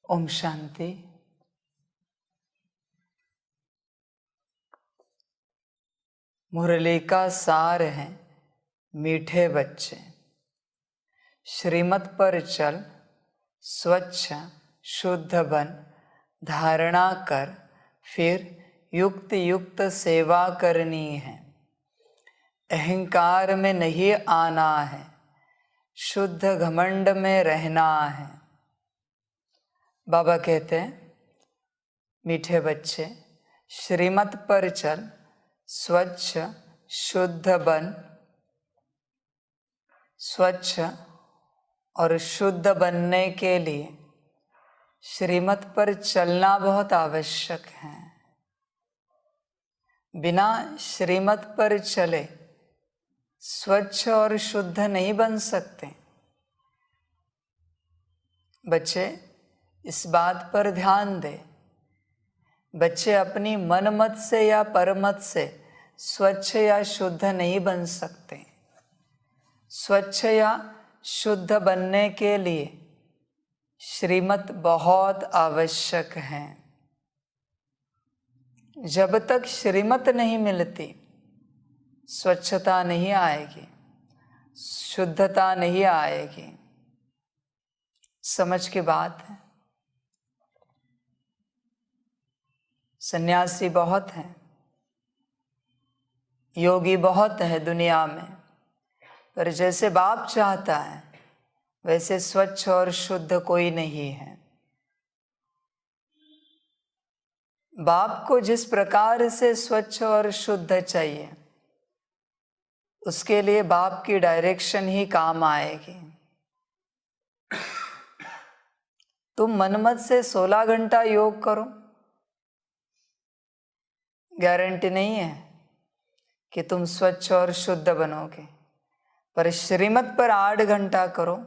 ओम शांति। मुरली का सार है मीठे बच्चे, श्रीमत पर चल, स्वच्छ शुद्ध बन, धारणा कर, फिर युक्त युक्त सेवा करनी है। अहंकार में नहीं आना है, शुद्ध घमंड में रहना है। बाबा कहते हैं, मीठे बच्चे श्रीमत पर चल, स्वच्छ शुद्ध बन। स्वच्छ और शुद्ध बनने के लिए श्रीमत पर चलना बहुत आवश्यक है। बिना श्रीमत पर चले स्वच्छ और शुद्ध नहीं बन सकते। बच्चे इस बात पर ध्यान दें। बच्चे अपनी मनमत से या परमत से स्वच्छ या शुद्ध नहीं बन सकते। स्वच्छ या शुद्ध बनने के लिए श्रीमत बहुत आवश्यक है। जब तक श्रीमत नहीं मिलती, स्वच्छता नहीं आएगी, शुद्धता नहीं आएगी। समझ की बात है। सन्यासी बहुत हैं, योगी बहुत है दुनिया में, पर जैसे बाप चाहता है वैसे स्वच्छ और शुद्ध कोई नहीं है। बाप को जिस प्रकार से स्वच्छ और शुद्ध चाहिए, उसके लिए बाप की डायरेक्शन ही काम आएगी। तुम मनमत से 16 घंटा योग करो, गारंटी नहीं है कि तुम स्वच्छ और शुद्ध बनोगे, पर श्रीमत पर 8 घंटा करो,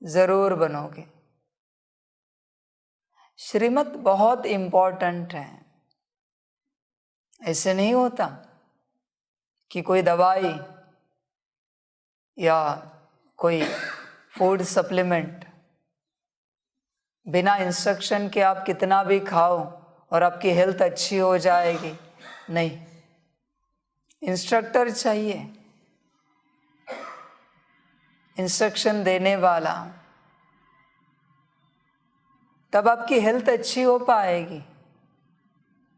जरूर बनोगे। श्रीमत बहुत इंपॉर्टेंट है। ऐसे नहीं होता कि कोई दवाई या कोई फूड सप्लीमेंट बिना इंस्ट्रक्शन के आप कितना भी खाओ और आपकी हेल्थ अच्छी हो जाएगी। नहीं, इंस्ट्रक्टर चाहिए, इंस्ट्रक्शन देने वाला, तब आपकी हेल्थ अच्छी हो पाएगी।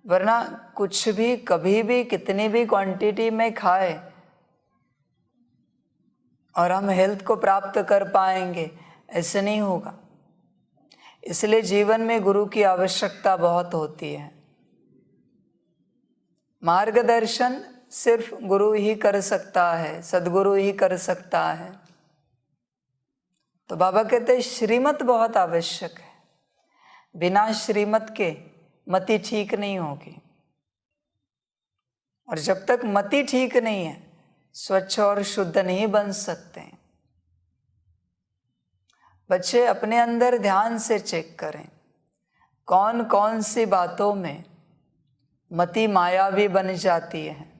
वरना कुछ भी कभी भी कितनी भी क्वांटिटी में खाए और हम हेल्थ को प्राप्त कर पाएंगे, ऐसे नहीं होगा। इसलिए जीवन में गुरु की आवश्यकता बहुत होती है। मार्गदर्शन सिर्फ गुरु ही कर सकता है, सद्गुरु ही कर सकता है। तो बाबा कहते हैं श्रीमत बहुत आवश्यक है। बिना श्रीमत के मति ठीक नहीं होगी, और जब तक मति ठीक नहीं है, स्वच्छ और शुद्ध नहीं बन सकते। बच्चे अपने अंदर ध्यान से चेक करें, कौन कौन सी बातों में मति मायावी बन जाती है।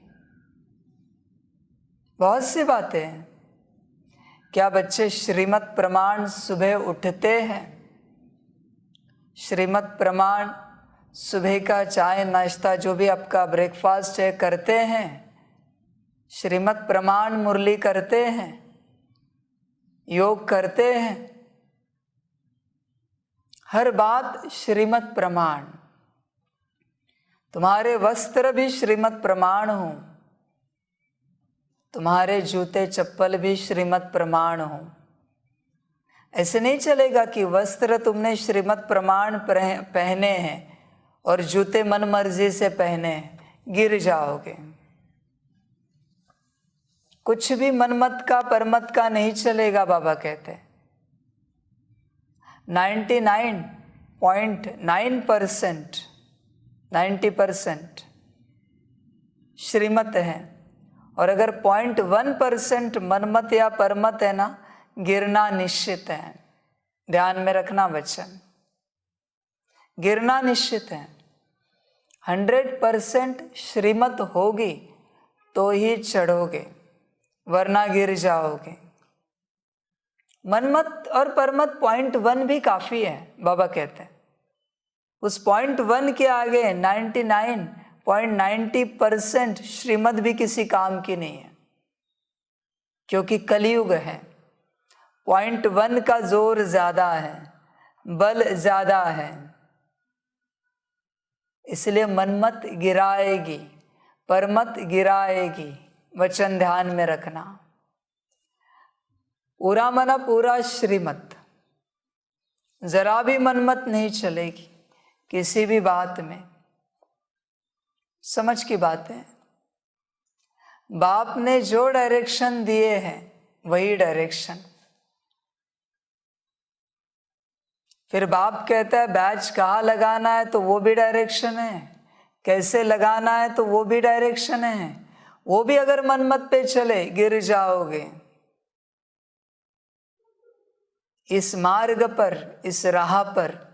बहुत सी बातें हैं। क्या बच्चे श्रीमत प्रमाण सुबह उठते हैं? श्रीमत प्रमाण सुबह का चाय नाश्ता जो भी आपका ब्रेकफास्ट है करते हैं? श्रीमत प्रमाण मुरली करते हैं? योग करते हैं? हर बात श्रीमत प्रमाण। तुम्हारे वस्त्र भी श्रीमत प्रमाण हो, तुम्हारे जूते चप्पल भी श्रीमत प्रमाण हो। ऐसे नहीं चलेगा कि वस्त्र तुमने श्रीमत प्रमाण पहने हैं और जूते मन मर्जी से पहने हैं, गिर जाओगे। कुछ भी मनमत का परमत का नहीं चलेगा। बाबा कहते 99.9% 90% श्रीमत है, और अगर 0.1% मनमत या परमत है ना, गिरना निश्चित है। ध्यान में रखना वचन, गिरना निश्चित है। 100% श्रीमत होगी तो ही चढ़ोगे, वरना गिर जाओगे। मनमत और परमत 0.1 भी काफी है, बाबा कहते हैं। उस 0.1 के आगे 99.90% श्रीमत भी किसी काम की नहीं है, क्योंकि कलयुग है। 0.1 का जोर ज्यादा है, बल ज्यादा है, इसलिए मनमत गिराएगी, परमत गिराएगी। वचन ध्यान में रखना। पूरा मना पूरा श्रीमत, जरा भी मनमत नहीं चलेगी किसी भी बात में। समझ की बात है, बाप ने जो डायरेक्शन दिए हैं वही डायरेक्शन। फिर बाप कहता है बैच कहाँ लगाना है तो वो भी डायरेक्शन है, कैसे लगाना है तो वो भी डायरेक्शन है। वो भी अगर मनमत पे चले गिर जाओगे। इस मार्ग पर, इस राह पर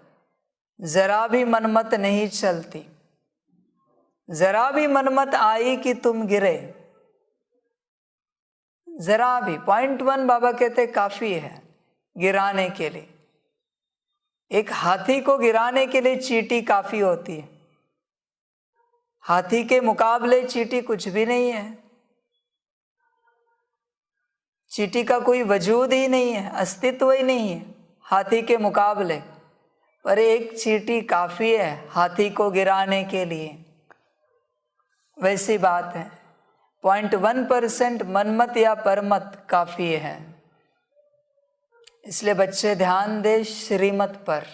जरा भी मनमत नहीं चलती। जरा भी मनमत आई कि तुम गिरे, जरा भी 0.1 बाबा कहते काफी है गिराने के लिए। एक हाथी को गिराने के लिए चींटी काफी होती है। हाथी के मुकाबले चींटी कुछ भी नहीं है। चींटी का कोई वजूद ही नहीं है, अस्तित्व ही नहीं है हाथी के मुकाबले। पर एक चींटी काफी है हाथी को गिराने के लिए। वैसी बात है, 0.1% मनमत या परमत काफी है। इसलिए बच्चे ध्यान दे श्रीमत पर।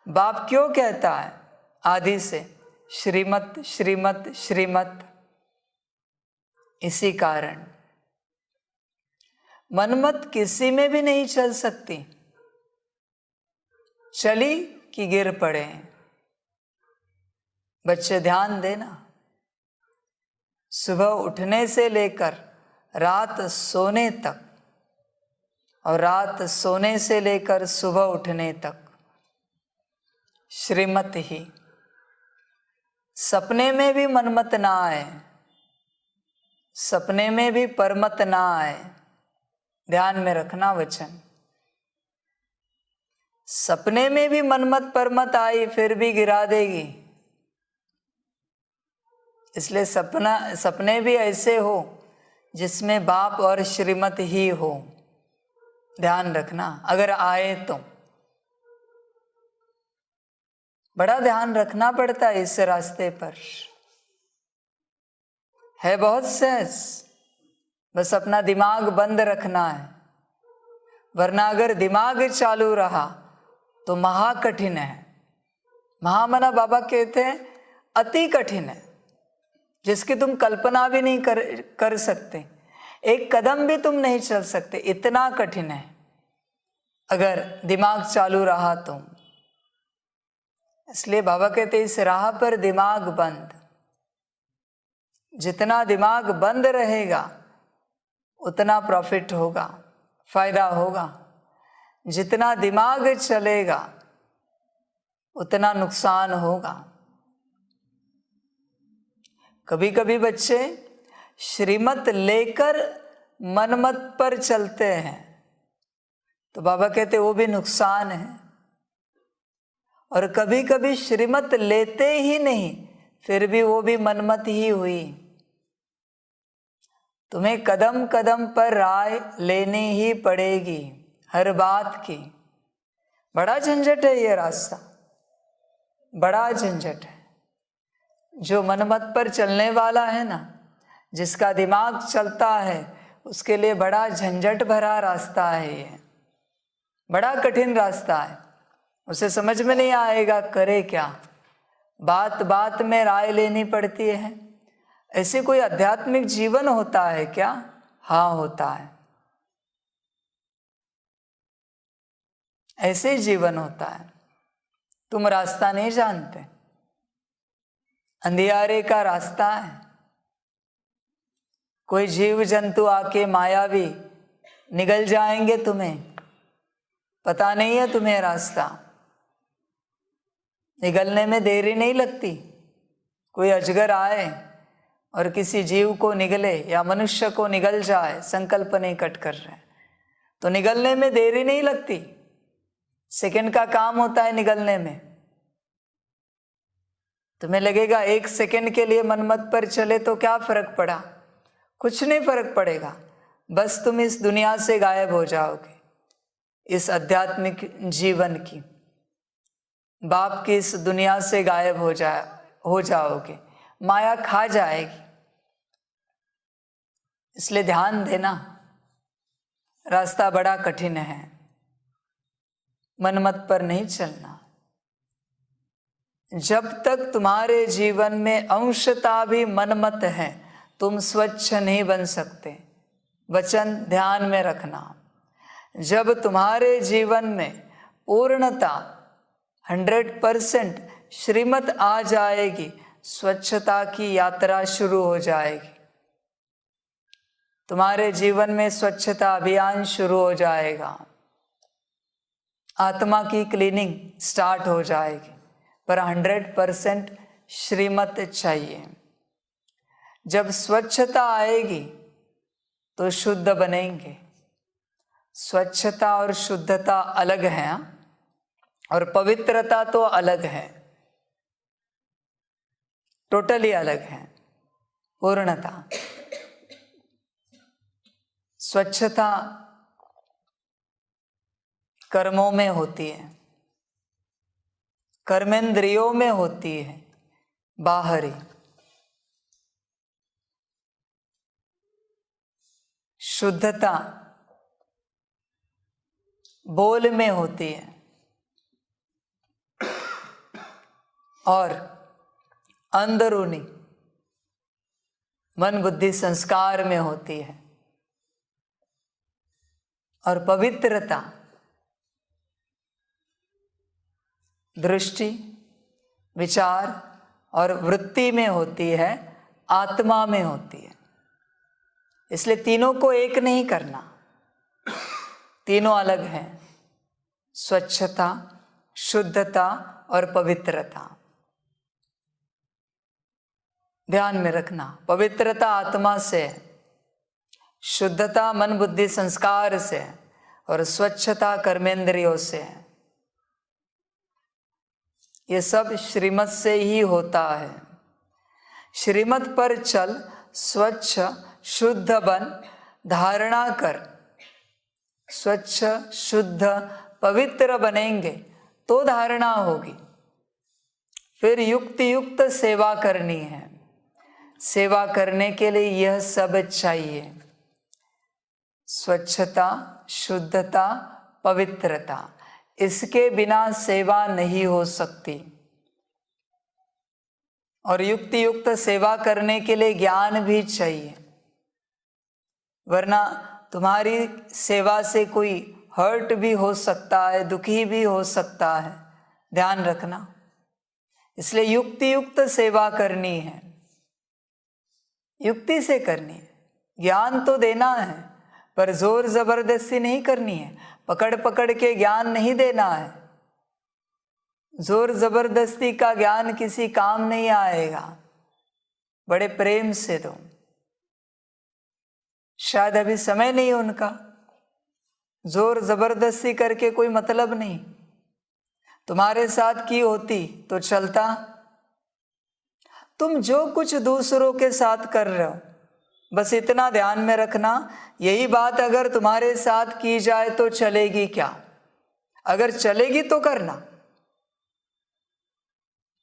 बाप क्यों कहता है आदि से श्रीमत श्रीमत श्रीमत? इसी कारण मनमत किसी में भी नहीं चल सकती। चली कि गिर पड़े। बच्चे ध्यान देना, सुबह उठने से लेकर रात सोने तक और रात सोने से लेकर सुबह उठने तक श्रीमत ही। सपने में भी मनमत ना आए, सपने में भी परमत ना आए। ध्यान में रखना वचन। सपने में भी मनमत परमत आई फिर भी गिरा देगी। इसलिए सपने भी ऐसे हो जिसमें बाप और श्रीमत ही हो। ध्यान रखना, अगर आए तो बड़ा ध्यान रखना पड़ता है। इस रास्ते पर है बहुत सहज, बस अपना दिमाग बंद रखना है। वरना अगर दिमाग चालू रहा तो महा कठिन है। महामना बाबा कहते हैं अति कठिन है, जिसकी तुम कल्पना भी नहीं कर सकते। एक कदम भी तुम नहीं चल सकते, इतना कठिन है अगर दिमाग चालू रहा तो। इसलिए बाबा कहते इस राह पर दिमाग बंद। जितना दिमाग बंद रहेगा उतना प्रॉफिट होगा, फायदा होगा। जितना दिमाग चलेगा उतना नुकसान होगा। कभी कभी बच्चे श्रीमत लेकर मनमत पर चलते हैं तो बाबा कहते वो भी नुकसान है। और कभी कभी श्रीमत लेते ही नहीं फिर भी वो भी मनमत ही हुई। तुम्हें कदम कदम पर राय लेनी ही पड़ेगी हर बात की। बड़ा झंझट है ये रास्ता, बड़ा झंझट है। जो मनमत पर चलने वाला है ना, जिसका दिमाग चलता है, उसके लिए बड़ा झंझट भरा रास्ता है ये, बड़ा कठिन रास्ता है। उसे समझ में नहीं आएगा करे क्या, बात बात में राय लेनी पड़ती है। ऐसे कोई आध्यात्मिक जीवन होता है क्या? हाँ होता है, ऐसे ही जीवन होता है। तुम रास्ता नहीं जानते, अंधियारे का रास्ता है। कोई जीव जंतु आके मायावी निगल जाएंगे, तुम्हें पता नहीं है तुम्हें रास्ता। निगलने में देरी नहीं लगती। कोई अजगर आए और किसी जीव को निगले या मनुष्य को निगल जाए, संकल्प नहीं कट कर रहे तो निगलने में देरी नहीं लगती। सेकंड का काम होता है निगलने में। तुम्हें लगेगा 1 सेकंड के लिए मनमत पर चले तो क्या फर्क पड़ा, कुछ नहीं फर्क पड़ेगा, बस तुम इस दुनिया से गायब हो जाओगे। इस आध्यात्मिक जीवन की, बाप की इस दुनिया से गायब हो जाओगे, माया खा जाएगी। इसलिए ध्यान देना, रास्ता बड़ा कठिन है, मनमत पर नहीं चलना। जब तक तुम्हारे जीवन में अंशता भी मनमत है, तुम स्वच्छ नहीं बन सकते। वचन ध्यान में रखना, जब तुम्हारे जीवन में पूर्णता 100% श्रीमत आ जाएगी, स्वच्छता की यात्रा शुरू हो जाएगी। तुम्हारे जीवन में स्वच्छता अभियान शुरू हो जाएगा, आत्मा की क्लीनिंग स्टार्ट हो जाएगी, पर 100% श्रीमत चाहिए। जब स्वच्छता आएगी तो शुद्ध बनेंगे। स्वच्छता और शुद्धता अलग है, और पवित्रता तो अलग है, टोटली अलग है। पूर्णता, स्वच्छता कर्मों में होती है, कर्मेंद्रियों में होती है, बाहरी। शुद्धता बोल में होती है और अंदरूनी मन बुद्धि संस्कार में होती है। और पवित्रता दृष्टि, विचार और वृत्ति में होती है, आत्मा में होती है। इसलिए तीनों को एक नहीं करना, तीनों अलग हैं, स्वच्छता, शुद्धता और पवित्रता। ध्यान में रखना, पवित्रता आत्मा से है, शुद्धता मन बुद्धि संस्कार से है, और स्वच्छता कर्मेंद्रियों से है। ये सब श्रीमत से ही होता है। श्रीमत पर चल, स्वच्छ शुद्ध बन, धारणा कर। स्वच्छ शुद्ध पवित्र बनेंगे तो धारणा होगी। फिर युक्त सेवा करनी है। सेवा करने के लिए यह सब चाहिए, स्वच्छता, शुद्धता, पवित्रता। इसके बिना सेवा नहीं हो सकती। और युक्त सेवा करने के लिए ज्ञान भी चाहिए, वरना तुम्हारी सेवा से कोई हर्ट भी हो सकता है, दुखी भी हो सकता है। ध्यान रखना, इसलिए युक्त सेवा करनी है, युक्ति से करनी है। ज्ञान तो देना है, पर जोर जबरदस्ती नहीं करनी है, पकड़ पकड़ के ज्ञान नहीं देना है। जोर जबरदस्ती का ज्ञान किसी काम नहीं आएगा। बड़े प्रेम से दो। शायद अभी समय नहीं उनका, जोर जबरदस्ती करके कोई मतलब नहीं। तुम्हारे साथ की होती तो चलता। तुम जो कुछ दूसरों के साथ कर रहे हो, बस इतना ध्यान में रखना, यही बात अगर तुम्हारे साथ की जाए तो चलेगी क्या? अगर चलेगी तो करना,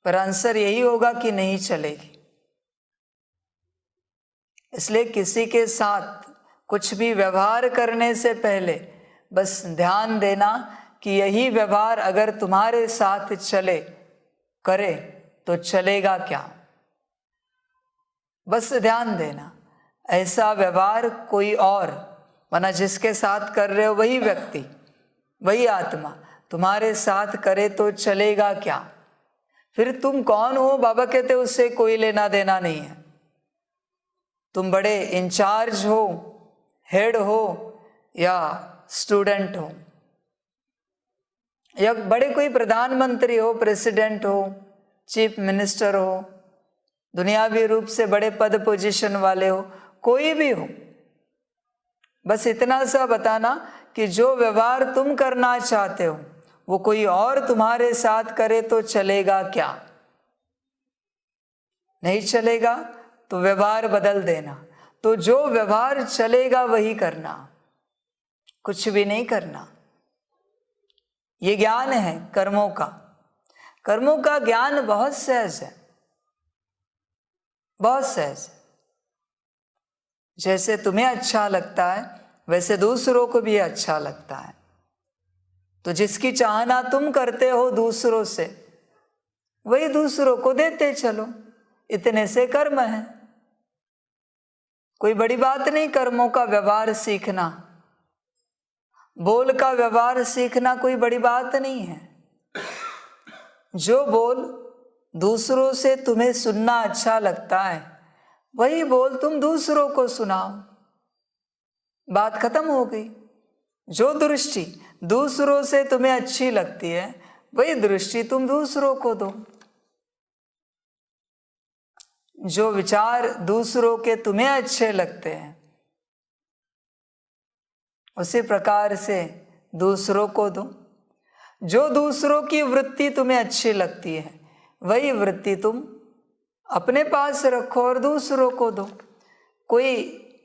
पर आंसर यही होगा कि नहीं चलेगी। इसलिए किसी के साथ कुछ भी व्यवहार करने से पहले बस ध्यान देना कि यही व्यवहार अगर तुम्हारे साथ चले करे तो चलेगा क्या। बस ध्यान देना, ऐसा व्यवहार कोई और, वरना जिसके साथ कर रहे हो वही व्यक्ति, वही आत्मा तुम्हारे साथ करे तो चलेगा क्या। फिर तुम कौन हो? बाबा कहते उससे कोई लेना देना नहीं है। तुम बड़े इंचार्ज हो, हेड हो या स्टूडेंट हो, या बड़े कोई प्रधानमंत्री हो, प्रेसिडेंट हो, चीफ मिनिस्टर हो, दुनियावी रूप से बड़े पद पोजीशन वाले हो, कोई भी हो, बस इतना सा बताना कि जो व्यवहार तुम करना चाहते हो वो कोई और तुम्हारे साथ करे तो चलेगा क्या। नहीं चलेगा तो व्यवहार बदल देना। तो जो व्यवहार चलेगा वही करना, कुछ भी नहीं करना। ये ज्ञान है कर्मों का। कर्मों का ज्ञान बहुत सहज है, बहुत सहज। जैसे तुम्हें अच्छा लगता है वैसे दूसरों को भी अच्छा लगता है। तो जिसकी चाहना तुम करते हो दूसरों से, वही दूसरों को देते चलो। इतने से कर्म है, कोई बड़ी बात नहीं। कर्मों का व्यवहार सीखना, बोल का व्यवहार सीखना कोई बड़ी बात नहीं है। जो बोल दूसरों से तुम्हें सुनना अच्छा लगता है वही बोल तुम दूसरों को सुनाओ, बात खत्म हो गई। जो दृष्टि दूसरों से तुम्हें अच्छी लगती है वही दृष्टि तुम दूसरों को दो। जो विचार दूसरों के तुम्हें अच्छे लगते हैं उसी प्रकार से दूसरों को दो। जो दूसरों की वृत्ति तुम्हें अच्छी लगती है वही वृत्ति तुम अपने पास रखो और दूसरों को दो। कोई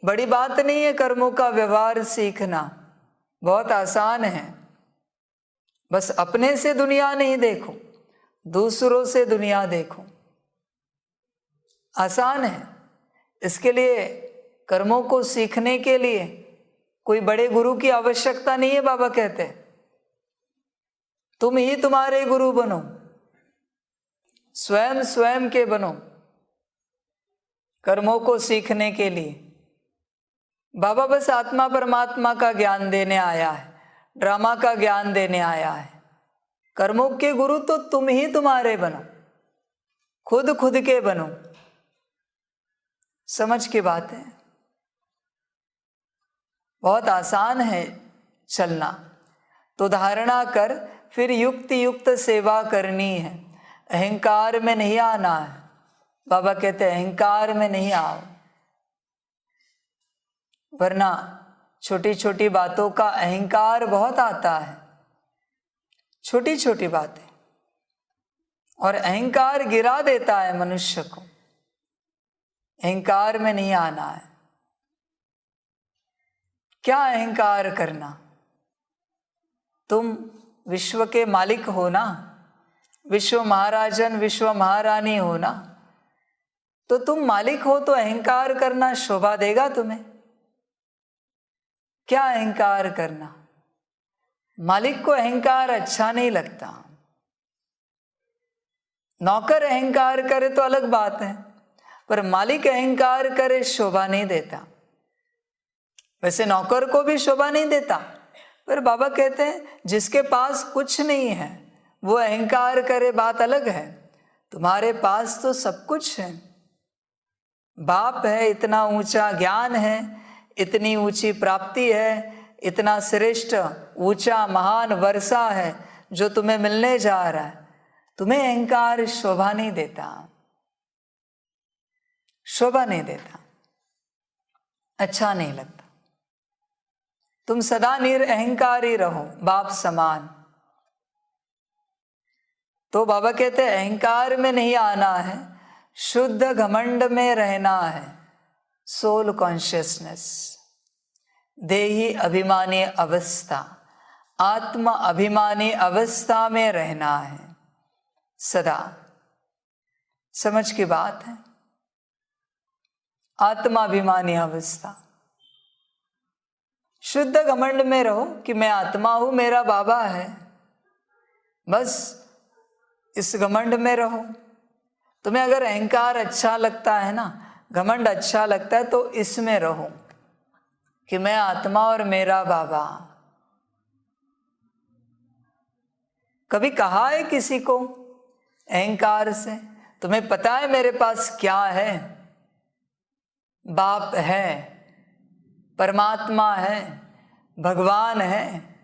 बड़ी बात नहीं है कर्मों का व्यवहार सीखना, बहुत आसान है। बस अपने से दुनिया नहीं देखो, दूसरों से दुनिया देखो, आसान है। इसके लिए कर्मों को सीखने के लिए कोई बड़े गुरु की आवश्यकता नहीं है। बाबा कहते हैं तुम ही तुम्हारे गुरु बनो, स्वयं स्वयं के बनो। कर्मों को सीखने के लिए बाबा बस आत्मा परमात्मा का ज्ञान देने आया है, ड्रामा का ज्ञान देने आया है। कर्मों के गुरु तो तुम ही तुम्हारे बनो, खुद खुद के बनो। समझ की बात है, बहुत आसान है चलना। तो धारणा कर फिर युक्त युक्त सेवा करनी है, अहंकार में नहीं आना है। बाबा कहते हैं अहंकार में नहीं आओ, वरना छोटी छोटी बातों का अहंकार बहुत आता है, छोटी छोटी बातें, और अहंकार गिरा देता है मनुष्य को। अहंकार में नहीं आना है। क्या अहंकार करना? तुम विश्व के मालिक हो ना, विश्व महाराजन विश्व महारानी हो ना, तो तुम मालिक हो तो अहंकार करना शोभा देगा तुम्हें? क्या अहंकार करना? मालिक को अहंकार अच्छा नहीं लगता। नौकर अहंकार करे तो अलग बात है, पर मालिक अहंकार करे शोभा नहीं देता। वैसे नौकर को भी शोभा नहीं देता, पर बाबा कहते हैं जिसके पास कुछ नहीं है वो अहंकार करे, बात अलग है। तुम्हारे पास तो सब कुछ है, बाप है, इतना ऊंचा ज्ञान है, इतनी ऊंची प्राप्ति है, इतना श्रेष्ठ ऊंचा महान वर्षा है जो तुम्हें मिलने जा रहा है। तुम्हें अहंकार शोभा नहीं देता, शोभा नहीं देता, अच्छा नहीं लगता। तुम सदा निरअहंकारी रहो, बाप समान। तो बाबा कहते हैं अहंकार में नहीं आना है, शुद्ध घमंड में रहना है, सोल कॉन्शियसनेस, देही अभिमानी अवस्था, आत्मा अभिमानी अवस्था में रहना है सदा। समझ की बात है, आत्माभिमानी अवस्था। शुद्ध घमंड में रहो कि मैं आत्मा हूं, मेरा बाबा है, बस इस घमंड में रहो। तुम्हें अगर अहंकार अच्छा लगता है ना, घमंड अच्छा लगता है, तो इसमें रहो कि मैं आत्मा और मेरा बाबा। कभी कहा है किसी को अहंकार से तुम्हें पता है मेरे पास क्या है? बाप है, परमात्मा है, भगवान है,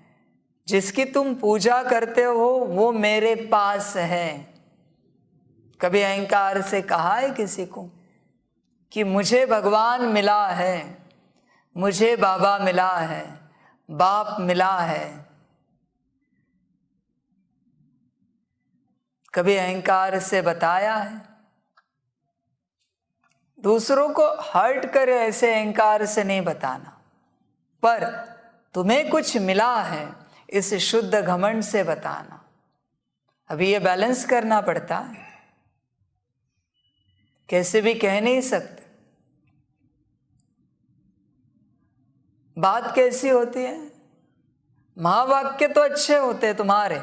जिसकी तुम पूजा करते हो वो मेरे पास है। कभी अहंकार से कहा है किसी को कि मुझे भगवान मिला है, मुझे बाबा मिला है, बाप मिला है? कभी अहंकार से बताया है? दूसरों को हर्ट करे ऐसे अहंकार से नहीं बताना, पर तुम्हें कुछ मिला है इस शुद्ध घमंड से बताना। अभी ये बैलेंस करना पड़ता है, कैसे भी कह नहीं सकते। बात कैसी होती है, महावाक्य तो अच्छे होते हैं तुम्हारे,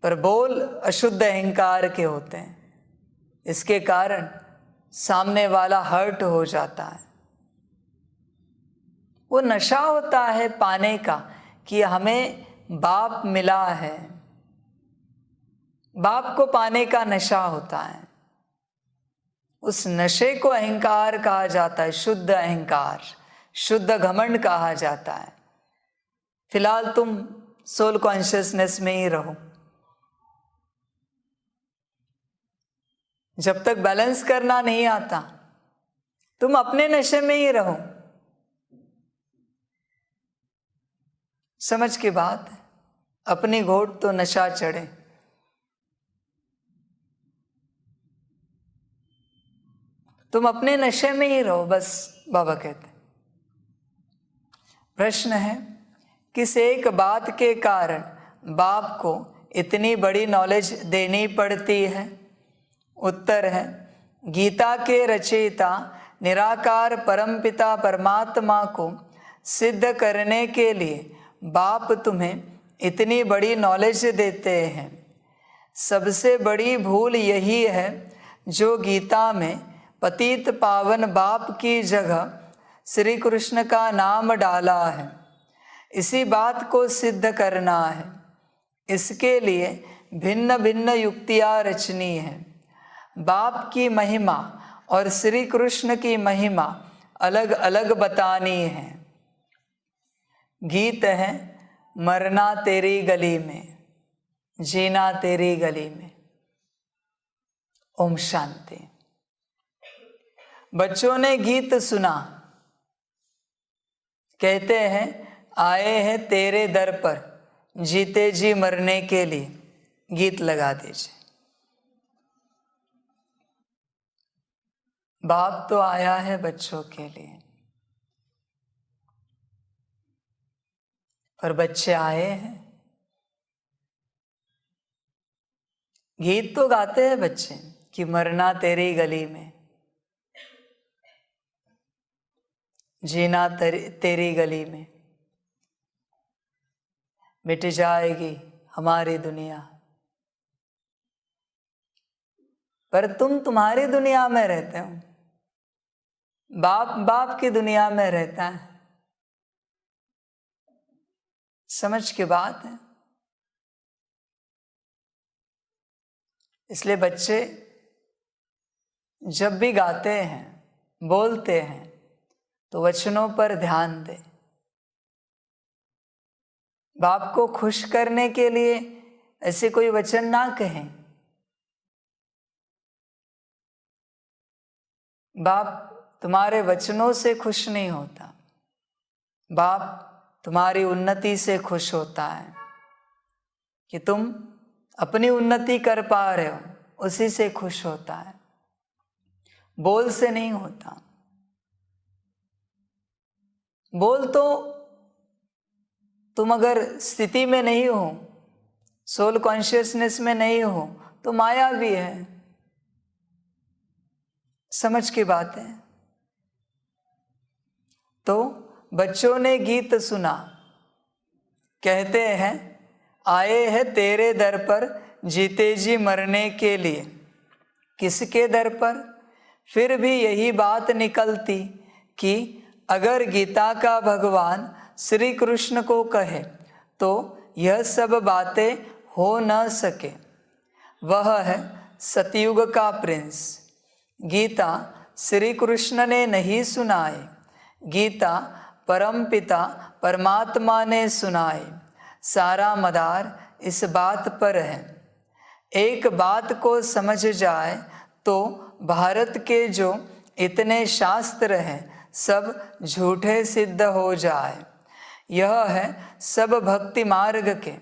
पर बोल अशुद्ध अहंकार के होते हैं। इसके कारण सामने वाला हर्ट हो जाता है। वो नशा होता है पाने का कि हमें बाप मिला है, बाप को पाने का नशा होता है। उस नशे को अहंकार कहा जाता है, शुद्ध अहंकार, शुद्ध घमंड कहा जाता है। फिलहाल तुम सोल कॉन्शियसनेस में ही रहो। जब तक बैलेंस करना नहीं आता, तुम अपने नशे में ही रहो। समझ की बात है, अपनी घोट तो नशा चढ़े। तुम अपने नशे में ही रहो, बस बाबा कहते। प्रश्न है, किस एक बात के कारण बाप को इतनी बड़ी नॉलेज देनी पड़ती है? उत्तर है, गीता के रचयिता निराकार परमपिता परमात्मा को सिद्ध करने के लिए बाप तुम्हें इतनी बड़ी नॉलेज देते हैं। सबसे बड़ी भूल यही है जो गीता में पतित पावन बाप की जगह श्री कृष्ण का नाम डाला है। इसी बात को सिद्ध करना है। इसके लिए भिन्न भिन्न युक्तियाँ रचनी है। बाप की महिमा और श्री कृष्ण की महिमा अलग अलग बतानी है। गीत है, मरना तेरी गली में, जीना तेरी गली में। ओम शांति। बच्चों ने गीत सुना, कहते हैं आए हैं तेरे दर पर जीते जी मरने के लिए, गीत लगा दीजिए। बाप तो आया है बच्चों के लिए, पर बच्चे आए हैं। गीत तो गाते हैं बच्चे कि मरना तेरी गली में, जीना तेरी गली में, मिट जाएगी हमारी दुनिया। पर तुम तुम्हारी दुनिया में रहते हो, बाप बाप की दुनिया में रहता है। समझ की बात है। इसलिए बच्चे जब भी गाते हैं, बोलते हैं, तो वचनों पर ध्यान दें। बाप को खुश करने के लिए ऐसे कोई वचन ना कहें। बाप तुम्हारे वचनों से खुश नहीं होता, बाप तुम्हारी उन्नति से खुश होता है कि तुम अपनी उन्नति कर पा रहे हो, उसी से खुश होता है, बोल से नहीं होता। बोल तो तुम अगर स्थिति में नहीं हो, सोल कॉन्शियसनेस में नहीं हो, तो माया भी है। समझ की बात है। तो बच्चों ने गीत सुना, कहते हैं आए हैं तेरे दर पर जीते जी मरने के लिए। किसके दर पर? फिर भी यही बात निकलती कि अगर गीता का भगवान श्री कृष्ण को कहे तो यह सब बातें हो न सके। वह है सतयुग का प्रिंस। गीता श्री कृष्ण ने नहीं सुनाई, गीता परमपिता परमात्मा ने सुनाई। सारा मदार इस बात पर है। एक बात को समझ जाए तो भारत के जो इतने शास्त्र हैं सब झूठे सिद्ध हो जाए। यह है सब भक्ति मार्ग के।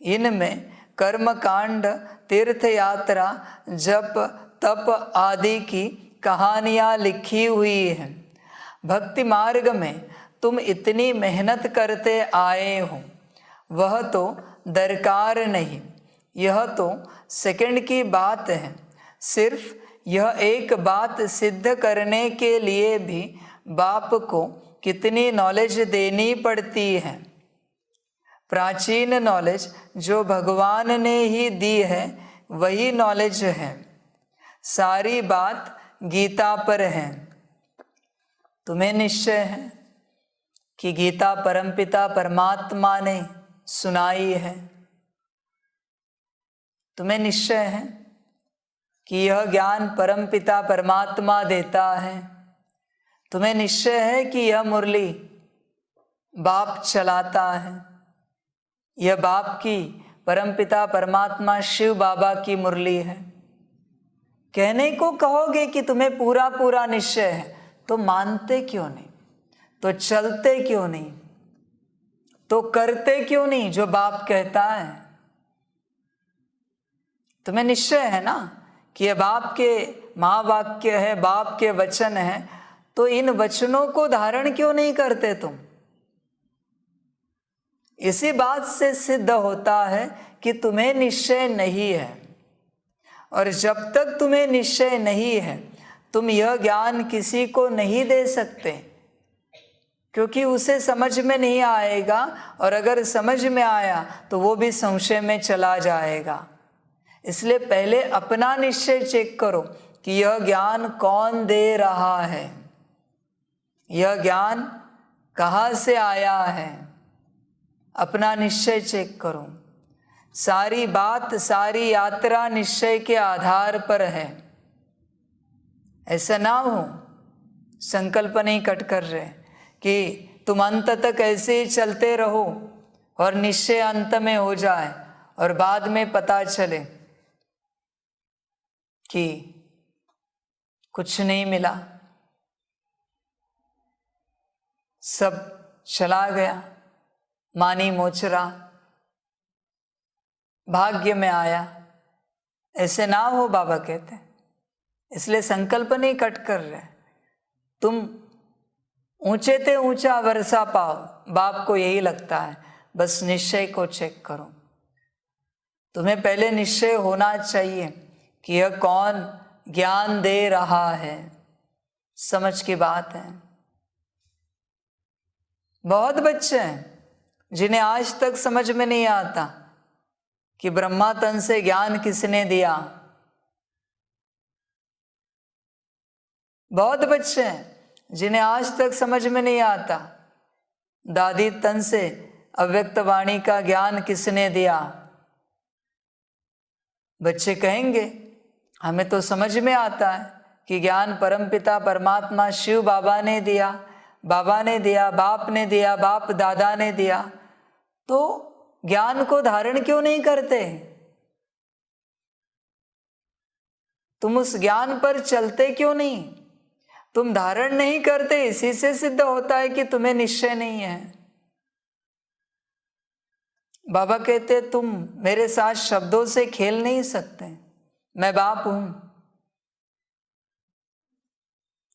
इनमें कर्म कांड, तीर्थ यात्रा, जप, तप आदि की कहानियाँ लिखी हुई हैं। भक्ति मार्ग में तुम इतनी मेहनत करते आए हो, वह तो दरकार नहीं। यह तो सेकंड की बात है। सिर्फ यह एक बात सिद्ध करने के लिए भी बाप को कितनी नॉलेज देनी पड़ती है। प्राचीन नॉलेज जो भगवान ने ही दी है वही नॉलेज है। सारी बात गीता पर है। तुम्हें निश्चय है कि गीता परमपिता परमात्मा ने सुनाई है। तुम्हें निश्चय है कि यह ज्ञान परमपिता परमात्मा देता है। तुम्हें निश्चय है कि यह मुरली बाप चलाता है। यह बाप की परमपिता परमात्मा शिव बाबा की मुरली है। कहने को कहोगे कि तुम्हें पूरा पूरा निश्चय है, तो मानते क्यों नहीं? तो चलते क्यों नहीं? तो करते क्यों नहीं जो बाप कहता है? तुम्हें निश्चय है ना कि यह बाप के महावाक्य है, बाप के वचन है, तो इन वचनों को धारण क्यों नहीं करते तुम? इसी बात से सिद्ध होता है कि तुम्हें निश्चय नहीं है। और जब तक तुम्हें निश्चय नहीं है, तुम यह ज्ञान किसी को नहीं दे सकते, क्योंकि उसे समझ में नहीं आएगा, और अगर समझ में आया तो वो भी संशय में चला जाएगा। इसलिए पहले अपना निश्चय चेक करो कि यह ज्ञान कौन दे रहा है, यह ज्ञान कहाँ से आया है। अपना निश्चय चेक करो। सारी बात, सारी यात्रा निश्चय के आधार पर है। ऐसा ना हो संकल्प नहीं कट कर रहे कि तुम अंत तक ऐसे ही चलते रहो और निश्चय अंत में हो जाए और बाद में पता चले कि कुछ नहीं मिला, सब चला गया, मानी मोचरा, भाग्य में आया। ऐसे ना हो बाबा कहते हैं। इसलिए संकल्प नहीं कट कर रहे। तुम ऊंचे ते ऊंचा वर्षा पाओ, बाप को यही लगता है। बस निश्चय को चेक करो। तुम्हें पहले निश्चय होना चाहिए कि यह कौन ज्ञान दे रहा है। समझ की बात है। बहुत बच्चे हैं जिन्हें आज तक समझ में नहीं आता कि ब्रह्मा तन से ज्ञान किसने दिया। बहुत बच्चे हैं जिन्हें आज तक समझ में नहीं आता दादी तन से अव्यक्त वाणी का ज्ञान किसने दिया। बच्चे कहेंगे हमें तो समझ में आता है कि ज्ञान परमपिता परमात्मा शिव बाबा ने दिया, बाबा ने दिया, बाप ने दिया, बाप दादा ने दिया। तो ज्ञान को धारण क्यों नहीं करते? तुम उस ज्ञान पर चलते क्यों नहीं? तुम धारण नहीं करते, इसी से सिद्ध होता है कि तुम्हें निश्चय नहीं है। बाबा कहते तुम मेरे साथ शब्दों से खेल नहीं सकते, मैं बाप हूं।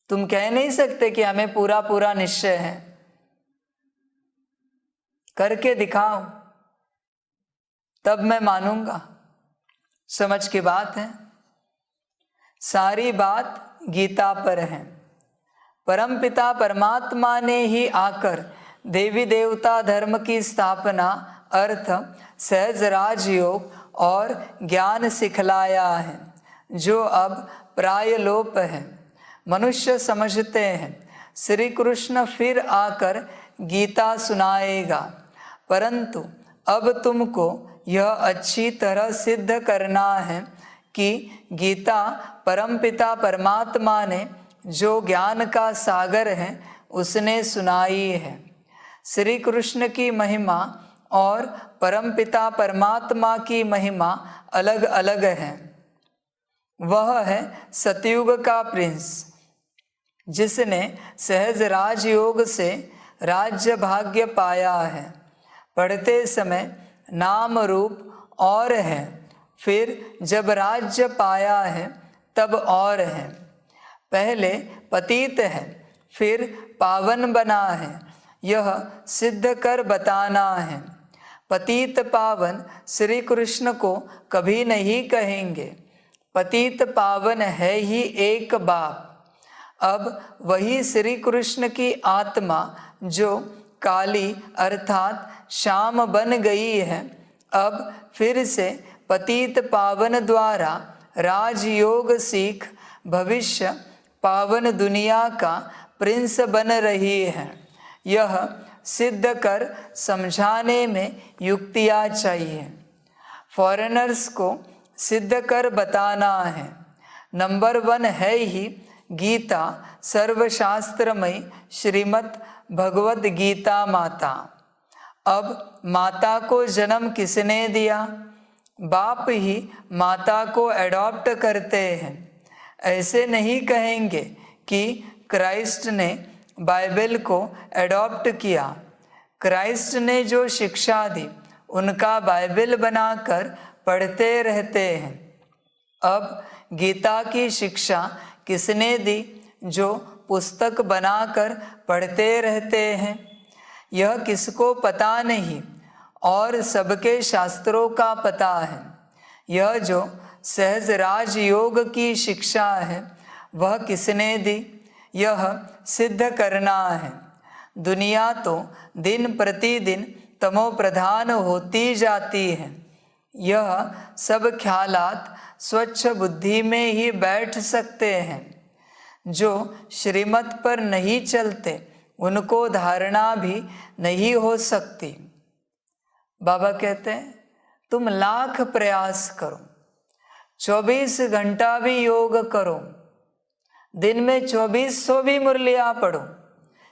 तुम कह नहीं सकते कि हमें पूरा पूरा निश्चय है। करके दिखाओ, तब मैं मानूंगा। समझ की बात है। सारी बात गीता पर है। परमपिता परमात्मा ने ही आकर देवी देवता धर्म की स्थापना, अर्थ, सहज राजयोग और ज्ञान सिखलाया है, जो अब प्राय लोप है। मनुष्य समझते हैं श्री कृष्ण फिर आकर गीता सुनाएगा, परंतु अब तुमको यह अच्छी तरह सिद्ध करना है कि गीता परमपिता परमात्मा ने जो ज्ञान का सागर है उसने सुनाई है। श्री कृष्ण की महिमा और परमपिता परमात्मा की महिमा अलग अलग है। वह है सतयुग का प्रिंस, जिसने सहज राजयोग से राज्य भाग्य पाया है। पढ़ते समय नाम रूप और है, फिर जब राज्य पाया है तब और है। पहले पतित है फिर पावन बना है, यह सिद्ध कर बताना है। पतित पावन श्री कृष्ण को कभी नहीं कहेंगे, पतित पावन है ही एक बाप। अब वही श्री कृष्ण की आत्मा जो काली अर्थात शाम बन गई है, अब फिर से पतित पावन द्वारा राजयोग सीख भविष्य पावन दुनिया का प्रिंस बन रही है। यह सिद्ध कर समझाने में युक्तियाँ चाहिए। फॉरेनर्स को सिद्ध कर बताना है। नंबर 1 है ही गीता, सर्वशास्त्रमयी श्रीमद् भगवद गीता माता। अब माता को जन्म किसने दिया? बाप ही माता को एडॉप्ट करते हैं। ऐसे नहीं कहेंगे कि क्राइस्ट ने बाइबल को एडॉप्ट किया। क्राइस्ट ने जो शिक्षा दी उनका बाइबल बनाकर पढ़ते रहते हैं। अब गीता की शिक्षा किसने दी जो पुस्तक बनाकर पढ़ते रहते हैं? यह किसको पता नहीं और सबके शास्त्रों का पता है। यह जो सहज राजयोग की शिक्षा है वह किसने दी? यह सिद्ध करना है। दुनिया तो दिन प्रतिदिन तमो प्रधान होती जाती है। यह सब ख्यालात स्वच्छ बुद्धि में ही बैठ सकते हैं। जो श्रीमत पर नहीं चलते उनको धारणा भी नहीं हो सकती। बाबा कहते हैं तुम लाख प्रयास करो, 24 घंटा भी योग करो, दिन में 2400 भी मुरलियाँ पढ़ो,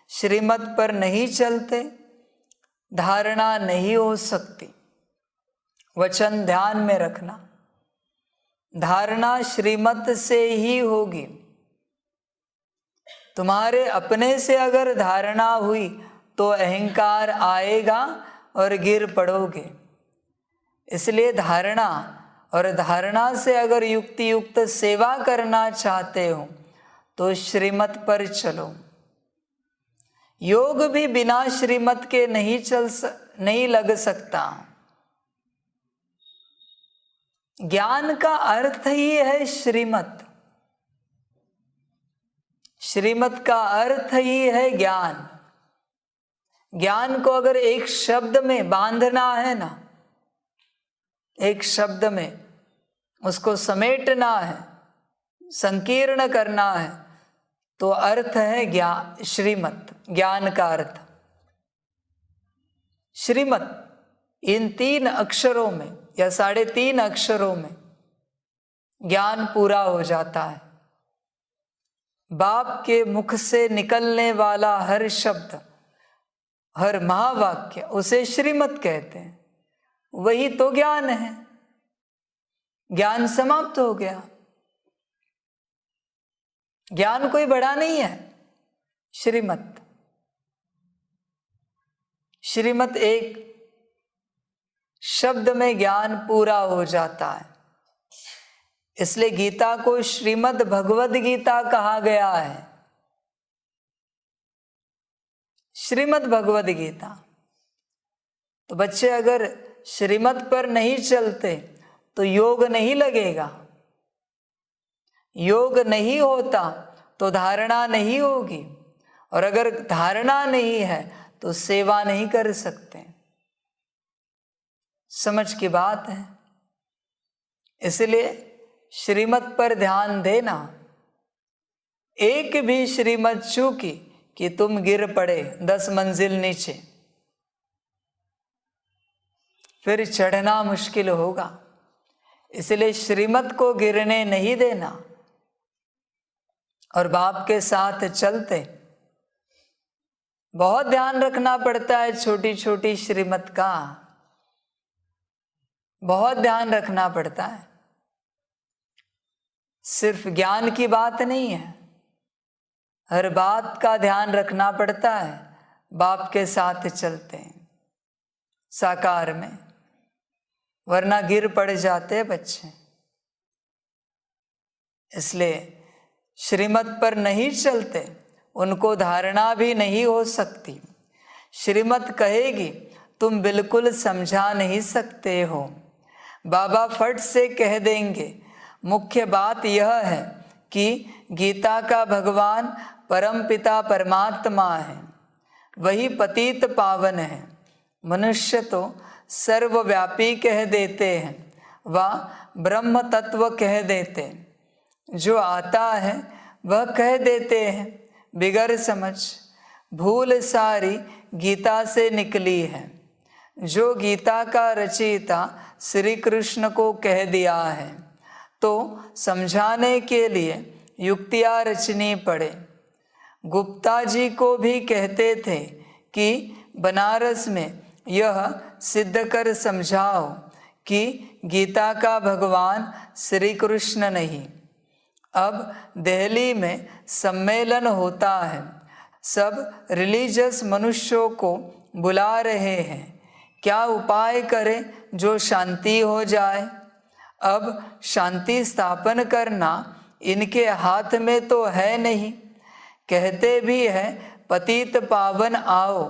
श्रीमत पर नहीं चलते धारणा नहीं हो सकती। वचन ध्यान में रखना, धारणा श्रीमत से ही होगी। तुम्हारे अपने से अगर धारणा हुई तो अहंकार आएगा और गिर पड़ोगे। इसलिए धारणा, और धारणा से अगर युक्ति युक्त सेवा करना चाहते हो तो श्रीमत पर चलो। योग भी बिना श्रीमत के नहीं लग सकता। ज्ञान का अर्थ ही है श्रीमत। श्रीमत का अर्थ ही है ज्ञान। ज्ञान को अगर एक शब्द में बांधना है ना, एक शब्द में उसको समेटना है, संकीर्ण करना है, तो अर्थ है ज्ञान, श्रीमत, ज्ञान का अर्थ। श्रीमत इन 3 अक्षरों में या 3.5 अक्षरों में ज्ञान पूरा हो जाता है। बाप के मुख से निकलने वाला हर शब्द, हर महावाक्य उसे श्रीमत कहते हैं। वही तो ज्ञान है। ज्ञान समाप्त हो गया। ज्ञान कोई बड़ा नहीं है। श्रीमत, श्रीमत एक शब्द में ज्ञान पूरा हो जाता है। इसलिए गीता को श्रीमद् भगवद गीता कहा गया है। श्रीमद् भगवद गीता। तो बच्चे अगर श्रीमत पर नहीं चलते तो योग नहीं लगेगा। योग नहीं होता तो धारणा नहीं होगी, और अगर धारणा नहीं है तो सेवा नहीं कर सकते। समझ की बात है। इसलिए श्रीमत पर ध्यान देना। एक भी श्रीमत चूकी कि तुम गिर पड़े 10 मंजिल नीचे, फिर चढ़ना मुश्किल होगा। इसलिए श्रीमत को गिरने नहीं देना और बाप के साथ चलते। बहुत ध्यान रखना पड़ता है छोटी छोटी श्रीमत का, बहुत ध्यान रखना पड़ता है। सिर्फ ज्ञान की बात नहीं है, हर बात का ध्यान रखना पड़ता है। बाप के साथ चलते हैं साकार में, वरना गिर पड़ जाते हैं बच्चे। इसलिए श्रीमत पर नहीं चलते उनको धारणा भी नहीं हो सकती। श्रीमत कहेगी तुम बिल्कुल समझा नहीं सकते हो। बाबा फट से कह देंगे मुख्य बात यह है कि गीता का भगवान परमपिता परमात्मा है, वही पतित पावन है। मनुष्य तो सर्वव्यापी कह देते हैं व ब्रह्म तत्व कह देते हैं। जो आता है वह कह देते हैं बिगर समझ। भूल सारी गीता से निकली है। जो गीता का रचयिता श्री कृष्ण को कह दिया है तो समझाने के लिए युक्तियाँ रचनी पड़े। गुप्ता जी को भी कहते थे कि बनारस में यह सिद्ध कर समझाओ कि गीता का भगवान श्री कृष्ण नहीं। अब दिल्ली में सम्मेलन होता है, सब रिलीजियस मनुष्यों को बुला रहे हैं। क्या उपाय करें जो शांति हो जाए? अब शांति स्थापन करना इनके हाथ में तो है नहीं। कहते भी हैं पतित पावन आओ,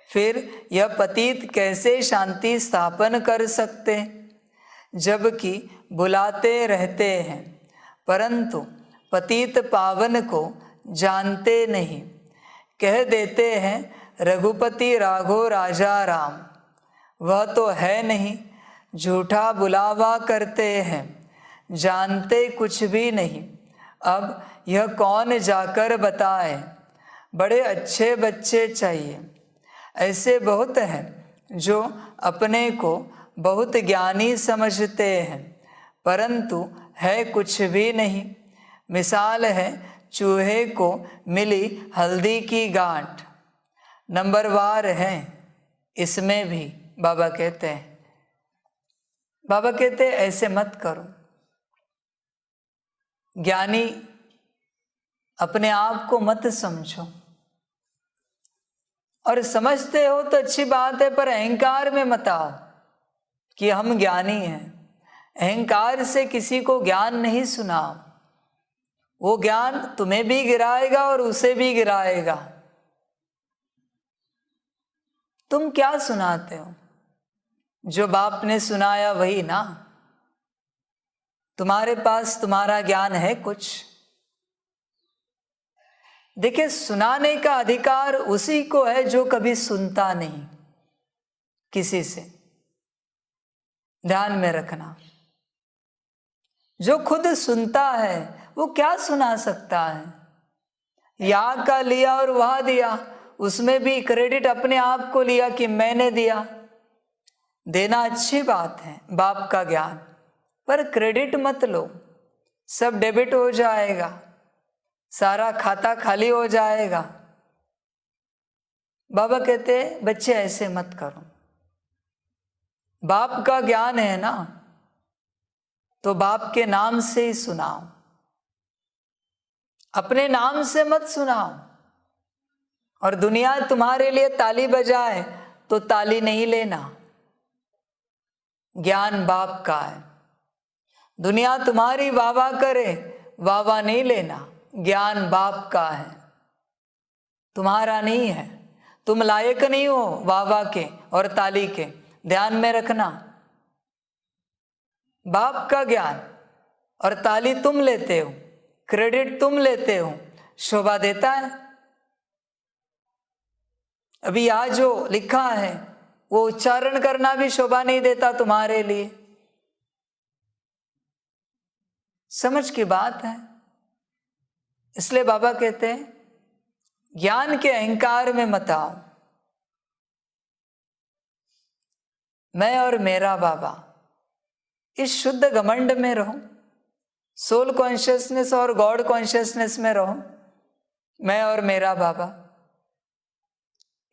फिर यह पतित कैसे शांति स्थापन कर सकते, जबकि बुलाते रहते हैं परंतु पतित पावन को जानते नहीं। कह देते हैं रघुपति राघो राजा राम, वह तो है नहीं। झूठा बुलावा करते हैं, जानते कुछ भी नहीं। अब यह कौन जाकर बताए? बड़े अच्छे बच्चे चाहिए। ऐसे बहुत हैं जो अपने को बहुत ज्ञानी समझते हैं परंतु है कुछ भी नहीं। मिसाल है चूहे को मिली हल्दी की गांठ, नंबरवार है इसमें भी। बाबा कहते हैं ऐसे मत करो। ज्ञानी अपने आप को मत समझो, और समझते हो तो अच्छी बात है पर अहंकार में मत आओ कि हम ज्ञानी हैं। अहंकार से किसी को ज्ञान नहीं सुनाओ, वो ज्ञान तुम्हें भी गिराएगा और उसे भी गिराएगा। तुम क्या सुनाते हो? जो बाप ने सुनाया वही ना। तुम्हारे पास तुम्हारा ज्ञान है कुछ? देखिए, सुनाने का अधिकार उसी को है जो कभी सुनता नहीं किसी से। ध्यान में रखना, जो खुद सुनता है वो क्या सुना सकता है? यहाँ का लिया और वहां दिया, उसमें भी क्रेडिट अपने आप को लिया कि मैंने दिया। देना अच्छी बात है, बाप का ज्ञान, पर क्रेडिट मत लो। सब डेबिट हो जाएगा, सारा खाता खाली हो जाएगा। बाबा कहते बच्चे ऐसे मत करो। बाप का ज्ञान है ना, तो बाप के नाम से ही सुनाओ, अपने नाम से मत सुनाओ। और दुनिया तुम्हारे लिए ताली बजाए तो ताली नहीं लेना। ज्ञान बाप का है। दुनिया तुम्हारी वाह वाह करे, वाह वाह नहीं लेना। ज्ञान बाप का है, तुम्हारा नहीं है। तुम लायक नहीं हो वाह वाह के और ताली के, ध्यान में रखना। बाप का ज्ञान और ताली तुम लेते हो, क्रेडिट तुम लेते हो, शोभा देता है? अभी यहाँ जो लिखा है वो उच्चारण करना भी शोभा नहीं देता तुम्हारे लिए। समझ की बात है। इसलिए बाबा कहते हैं ज्ञान के अहंकार में मत आओ। मैं और मेरा बाबा, इस शुद्ध घमंड में रहो। सोल कॉन्शियसनेस और गॉड कॉन्शियसनेस में रहो। मैं और मेरा बाबा,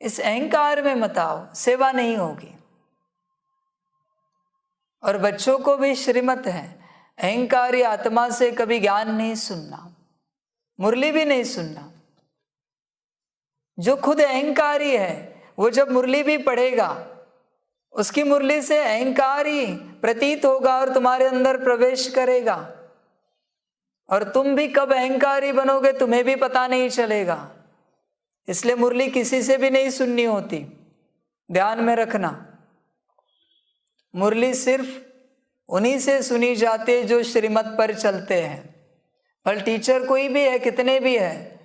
इस अहंकार में मत आओ, सेवा नहीं होगी। और बच्चों को भी श्रीमत है, अहंकारी आत्मा से कभी ज्ञान नहीं सुनना, मुरली भी नहीं सुनना। जो खुद अहंकारी है वो जब मुरली भी पढ़ेगा, उसकी मुरली से अहंकार ही प्रतीत होगा और तुम्हारे अंदर प्रवेश करेगा। और तुम भी कब अहंकारी बनोगे तुम्हें भी पता नहीं चलेगा। इसलिए मुरली किसी से भी नहीं सुननी होती, ध्यान में रखना। मुरली सिर्फ उन्हीं से सुनी जाती है जो श्रीमत पर चलते हैं। पर टीचर कोई भी है, कितने भी है,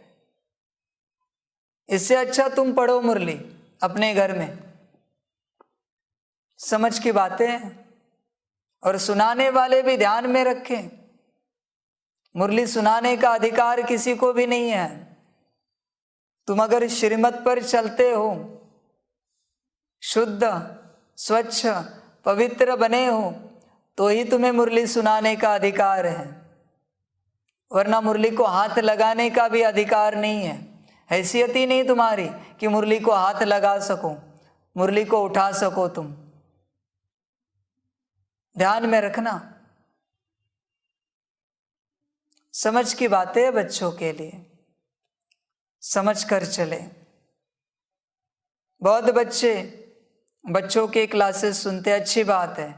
इससे अच्छा तुम पढ़ो मुरली अपने घर में, समझ की बातें हैं। और सुनाने वाले भी ध्यान में रखें, मुरली सुनाने का अधिकार किसी को भी नहीं है। तुम अगर श्रीमत पर चलते हो, शुद्ध स्वच्छ पवित्र बने हो, तो ही तुम्हें मुरली सुनाने का अधिकार है, वरना मुरली को हाथ लगाने का भी अधिकार नहीं है। हैसियत ही नहीं तुम्हारी कि मुरली को हाथ लगा सको, मुरली को उठा सको तुम। ध्यान में रखना, समझ की बातें बच्चों के लिए, समझ कर चले। बहुत बच्चों के क्लासेस सुनते, अच्छी बात है,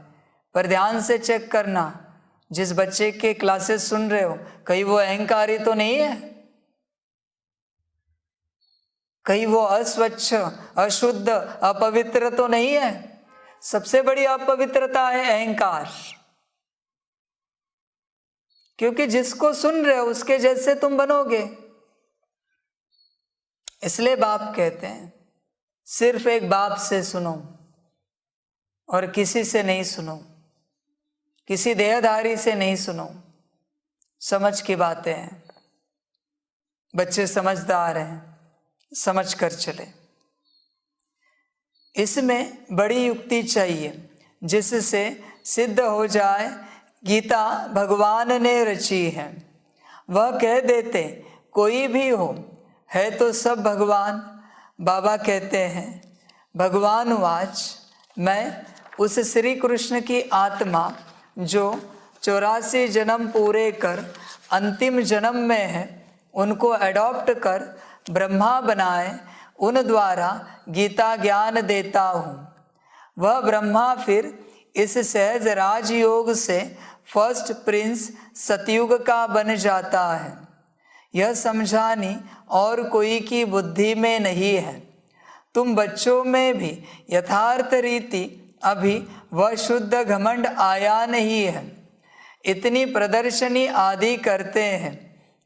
पर ध्यान से चेक करना जिस बच्चे के क्लासेस सुन रहे हो कहीं वो अहंकारी तो नहीं है, कहीं वो अस्वच्छ अशुद्ध अपवित्र तो नहीं है। सबसे बड़ी अपवित्रता है अहंकार, क्योंकि जिसको सुन रहे हो उसके जैसे तुम बनोगे। इसलिए बाप कहते हैं सिर्फ एक बाप से सुनो और किसी से नहीं सुनो, किसी देहधारी से नहीं सुनो। समझ की बातें हैं, बच्चे समझदार हैं, समझ कर चले। इसमें बड़ी युक्ति चाहिए जिससे सिद्ध हो जाए गीता भगवान ने रची है। वह कह देते कोई भी हो है तो सब भगवान। बाबा कहते हैं भगवान वाच, मैं उस श्री कृष्ण की आत्मा जो 84 जन्म पूरे कर अंतिम जन्म में है, उनको अडॉप्ट कर ब्रह्मा बनाए, उन द्वारा गीता ज्ञान देता हूँ। वह ब्रह्मा फिर इस सहज राजयोग से फर्स्ट प्रिंस सतयुग का बन जाता है। यह समझानी और कोई की बुद्धि में नहीं है। तुम बच्चों में भी यथार्थ रीति अभी वह शुद्ध घमंड आया नहीं है। इतनी प्रदर्शनी आदि करते हैं,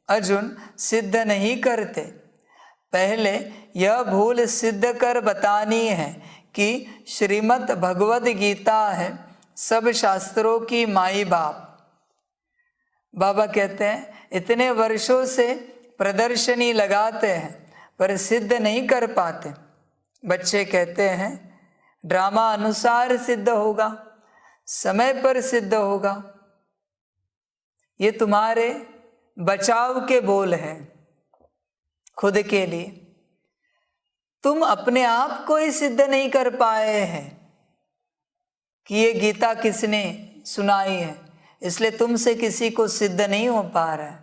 अर्जुन सिद्ध नहीं करते। पहले यह भूल सिद्ध कर बतानी है कि श्रीमद् भगवद गीता है सब शास्त्रों की माई बाप। बाबा कहते हैं इतने वर्षों से प्रदर्शनी लगाते हैं पर सिद्ध नहीं कर पाते। बच्चे कहते हैं ड्रामा अनुसार सिद्ध होगा, समय पर सिद्ध होगा। ये तुम्हारे बचाव के बोल हैं खुद के लिए। तुम अपने आप को ही सिद्ध नहीं कर पाए हैं कि ये गीता किसने सुनाई है, इसलिए तुमसे किसी को सिद्ध नहीं हो पा रहा है।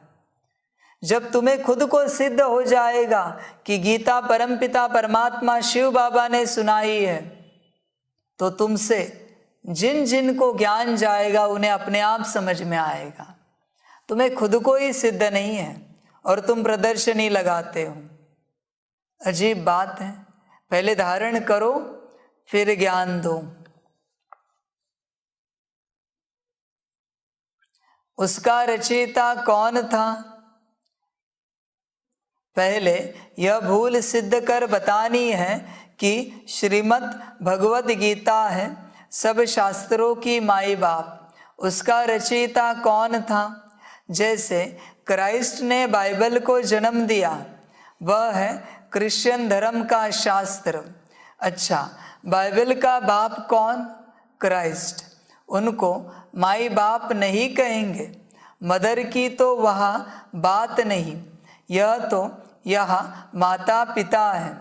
जब तुम्हें खुद को सिद्ध हो जाएगा कि गीता परमपिता परमात्मा शिव बाबा ने सुनाई है, तो तुमसे जिन जिन को ज्ञान जाएगा उन्हें अपने आप समझ में आएगा। तुम्हें खुद को ही सिद्ध नहीं है और तुम प्रदर्शनी लगाते हो। अजीब बात है। पहले धारण करो फिर ज्ञान दो। उसका रचयिता कौन था? पहले यह भूल सिद्ध कर बतानी है कि श्रीमद् भगवद गीता है सब शास्त्रों की माई बाप। उसका रचयिता कौन था? जैसे क्राइस्ट ने बाइबल को जन्म दिया, वह है क्रिश्चियन धर्म का शास्त्र। अच्छा, बाइबल का बाप कौन? क्राइस्ट। उनको माई बाप नहीं कहेंगे। मदर की तो वहाँ बात नहीं, यह तो यहाँ माता पिता है।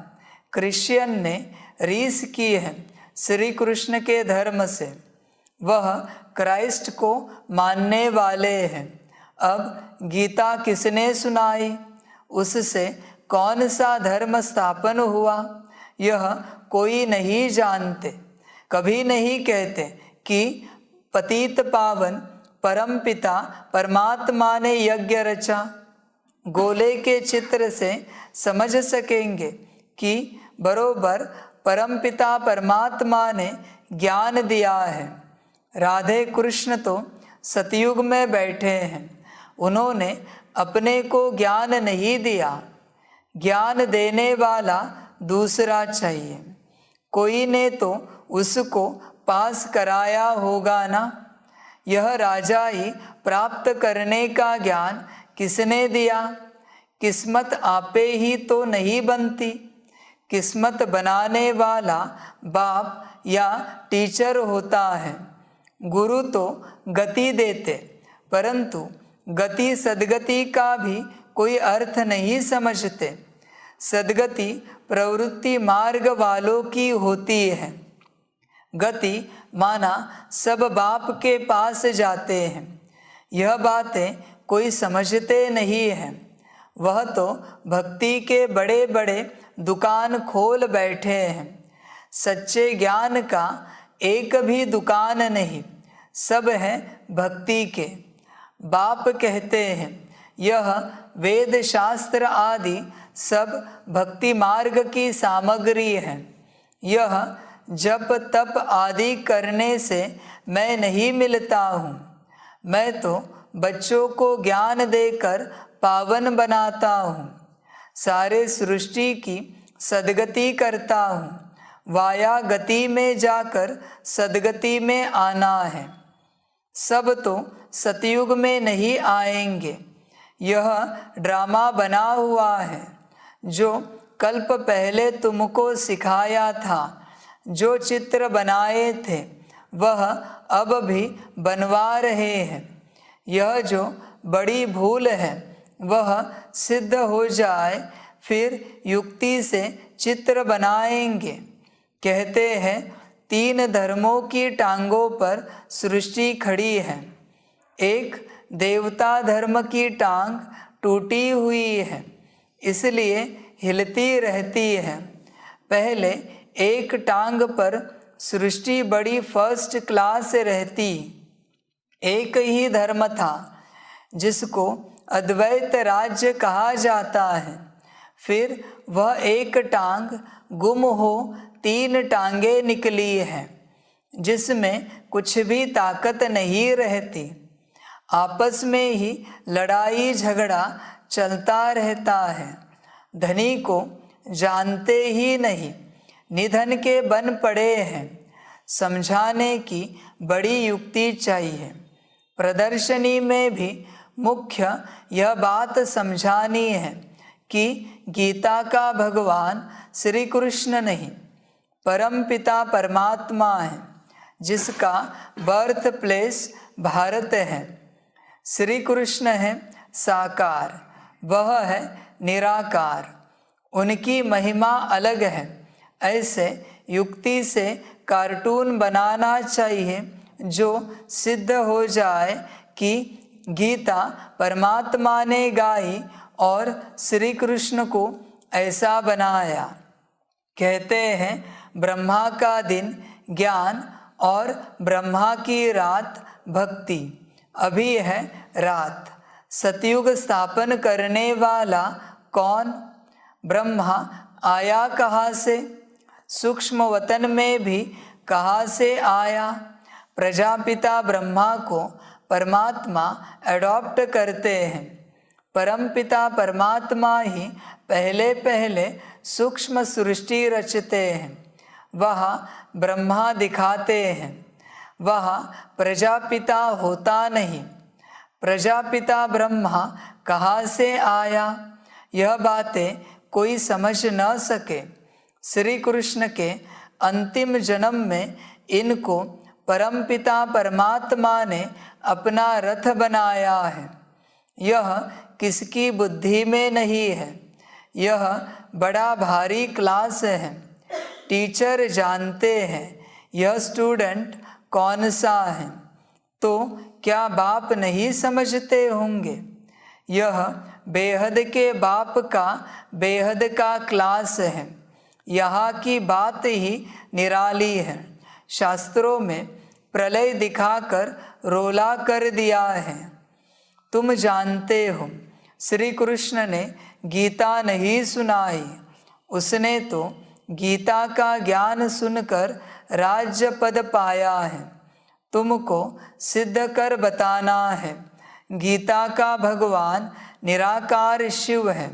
क्रिश्चियन ने रीस की है श्री कृष्ण के धर्म से, वह क्राइस्ट को मानने वाले हैं। अब गीता किसने सुनाई? उससे कौन सा धर्म स्थापन हुआ? यह कोई नहीं जानते। कभी नहीं कहते कि पतित पावन परमपिता परमात्मा ने यज्ञ रचा। गोले के चित्र से समझ सकेंगे कि बरोबर परमपिता परमात्मा ने ज्ञान दिया है। राधे कृष्ण तो सतयुग में बैठे हैं, उन्होंने अपने को ज्ञान नहीं दिया। ज्ञान देने वाला दूसरा चाहिए, कोई ने तो उसको पास कराया होगा ना। यह राजा ही प्राप्त करने का ज्ञान किसने दिया? किस्मत आपे ही तो नहीं बनती। किस्मत बनाने वाला बाप या टीचर होता है। गुरु तो गति देते, परंतु गति सद्गति का भी कोई अर्थ नहीं समझते। सद्गति प्रवृत्ति मार्ग वालों की होती है। गति माना सब बाप के पास जाते हैं, यह बातें कोई समझते नहीं हैं। वह तो भक्ति के बड़े बड़े दुकान खोल बैठे हैं। सच्चे ज्ञान का एक भी दुकान नहीं, सब हैं भक्ति के। बाप कहते हैं यह वेद शास्त्र आदि सब भक्ति मार्ग की सामग्री है। यह जप तप आदि करने से मैं नहीं मिलता हूँ। मैं तो बच्चों को ज्ञान देकर पावन बनाता हूँ। सारे सृष्टि की सद्गति करता हूँ। वाया गति में जाकर सद्गति में आना है। सब तो सतयुग में नहीं आएंगे। यह ड्रामा बना हुआ है जो कल्प पहले तुमको सिखाया था। जो चित्र बनाए थे वह अब भी बनवा रहे हैं। यह जो बड़ी भूल है वह सिद्ध हो जाए फिर युक्ति से चित्र बनाएंगे। कहते हैं 3 धर्मों की टांगों पर सृष्टि खड़ी है। एक देवता धर्म की टांग टूटी हुई है, इसलिए हिलती रहती है। पहले एक टांग पर सृष्टि बड़ी फर्स्ट क्लास रहती। एक ही धर्म था जिसको अद्वैत राज्य कहा जाता है। फिर वह एक टांग गुम हो 3 टांगे निकली हैं, जिसमें कुछ भी ताकत नहीं रहती। आपस में ही लड़ाई झगड़ा चलता रहता है। धनी को जानते ही नहीं, निधन के बन पड़े हैं। समझाने की बड़ी युक्ति चाहिए। प्रदर्शनी में भी मुख्य यह बात समझानी है कि गीता का भगवान श्री कृष्ण नहीं, परमपिता परमात्मा है, जिसका बर्थ प्लेस भारत है। श्री कृष्ण है साकार, वह है निराकार। उनकी महिमा अलग है। ऐसे युक्ति से कार्टून बनाना चाहिए जो सिद्ध हो जाए कि गीता परमात्मा ने गाई और श्री कृष्ण को ऐसा बनाया। कहते हैं ब्रह्मा का दिन ज्ञान और ब्रह्मा की रात भक्ति। अभी है रात। सतयुग स्थापन करने वाला कौन? ब्रह्मा आया कहाँ से? सूक्ष्म वतन में भी कहाँ से आया? प्रजापिता ब्रह्मा को परमात्मा अडॉप्ट करते हैं। परमपिता परमात्मा ही पहले पहले सूक्ष्म सृष्टि रचते हैं। वहाँ ब्रह्मा दिखाते हैं, वहाँ प्रजापिता होता नहीं। प्रजापिता ब्रह्मा कहाँ से आया? यह बातें कोई समझ न सके। श्री कृष्ण के अंतिम जन्म में इनको परमपिता परमात्मा ने अपना रथ बनाया है। यह किसकी बुद्धि में नहीं है। यह बड़ा भारी क्लास है। टीचर जानते हैं यह स्टूडेंट कौन सा है, तो क्या बाप नहीं समझते होंगे? यह बेहद के बाप का बेहद का क्लास है। यहाँ की बात ही निराली है। शास्त्रों में प्रलय दिखाकर रोला कर दिया है। तुम जानते हो श्री कृष्ण ने गीता नहीं सुनाई, उसने तो गीता का ज्ञान सुनकर राज्य पद पाया है। तुमको सिद्ध कर बताना है, गीता का भगवान निराकार शिव है,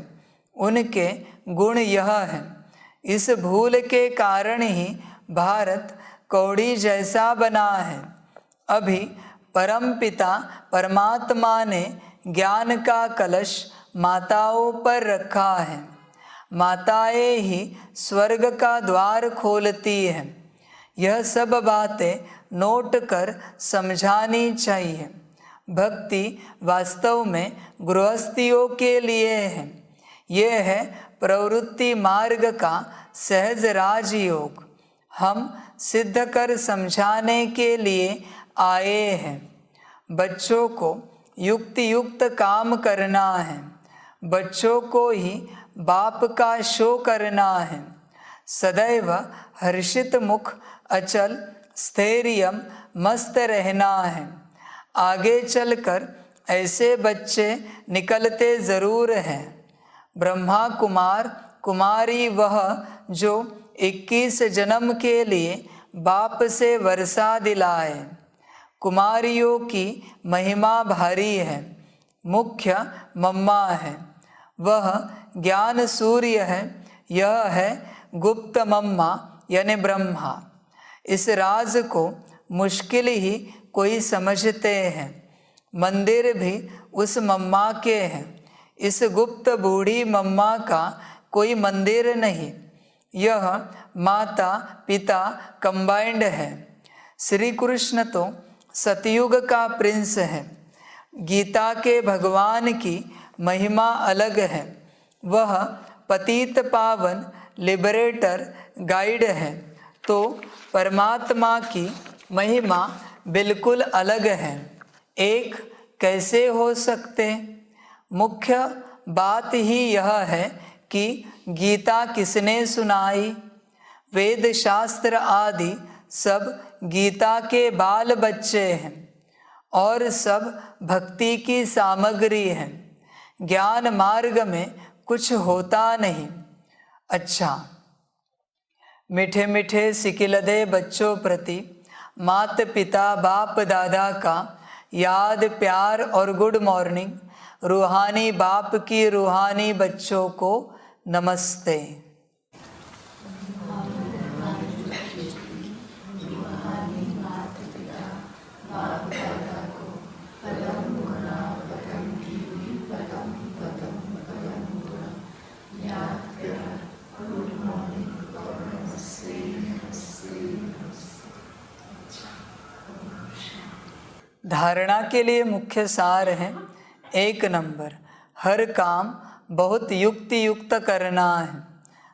उनके गुण यह है। इस भूल के कारण ही भारत कौड़ी जैसा बना है। अभी परमपिता परमात्मा ने ज्ञान का कलश माताओं पर रखा है। माताएं ही स्वर्ग का द्वार खोलती हैं। यह सब बातें नोट कर समझानी चाहिए। भक्ति वास्तव में गृहस्थियों के लिए है। यह है प्रवृत्ति मार्ग का सहज राजयोग। हम सिद्ध कर समझाने के लिए आए हैं। बच्चों को युक्ति युक्त काम करना है। बच्चों को ही बाप का शो करना है। सदैव हर्षित मुख, अचल स्थैर्यम मस्त रहना है। आगे चलकर ऐसे बच्चे निकलते ज़रूर हैं। ब्रह्मा कुमार कुमारी वह जो 21 जन्म के लिए बाप से वर्षा दिलाए। कुमारियों की महिमा भारी है। मुख्य मम्मा है, वह ज्ञान सूर्य है। यह है गुप्त मम्मा यानी ब्रह्मा। इस राज को मुश्किल ही कोई समझते हैं। मंदिर भी उस मम्मा के हैं। इस गुप्त बूढ़ी मम्मा का कोई मंदिर नहीं। यह माता पिता कंबाइंड है। श्री कृष्ण तो सतयुग का प्रिंस है। गीता के भगवान की महिमा अलग है। वह पतित पावन लिबरेटर गाइड है। तो परमात्मा की महिमा बिल्कुल अलग है। एक कैसे हो सकते? मुख्य बात ही यह है कि गीता किसने सुनाई? वेद शास्त्र आदि सब गीता के बाल बच्चे हैं और सब भक्ति की सामग्री हैं। ज्ञान मार्ग में कुछ होता नहीं। अच्छा, मीठे मीठे सिकिलदे बच्चों प्रति मात पिता बाप दादा का याद प्यार और गुड मॉर्निंग। रूहानी बाप की रूहानी बच्चों को नमस्ते। धारणा के लिए मुख्य सार है। 1 नंबर, हर काम बहुत युक्ति युक्त करना है।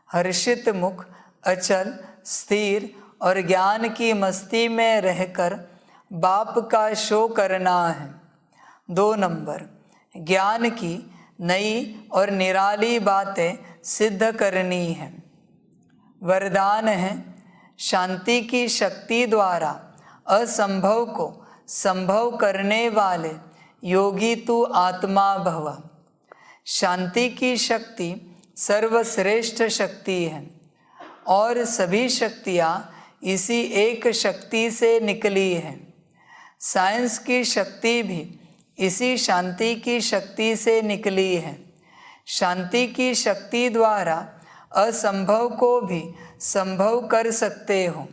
हर्षित मुख, अचल स्थिर और ज्ञान की मस्ती में रहकर बाप का शो करना है। 2 नंबर, ज्ञान की नई और निराली बातें सिद्ध करनी है। वरदान है, शांति की शक्ति द्वारा असंभव को संभव करने वाले योगी तू आत्मा भव। शांति की शक्ति सर्वश्रेष्ठ शक्ति है और सभी शक्तियाँ इसी एक शक्ति से निकली हैं। साइंस की शक्ति भी इसी शांति की शक्ति से निकली है। शांति की शक्ति द्वारा असंभव को भी संभव कर सकते हो।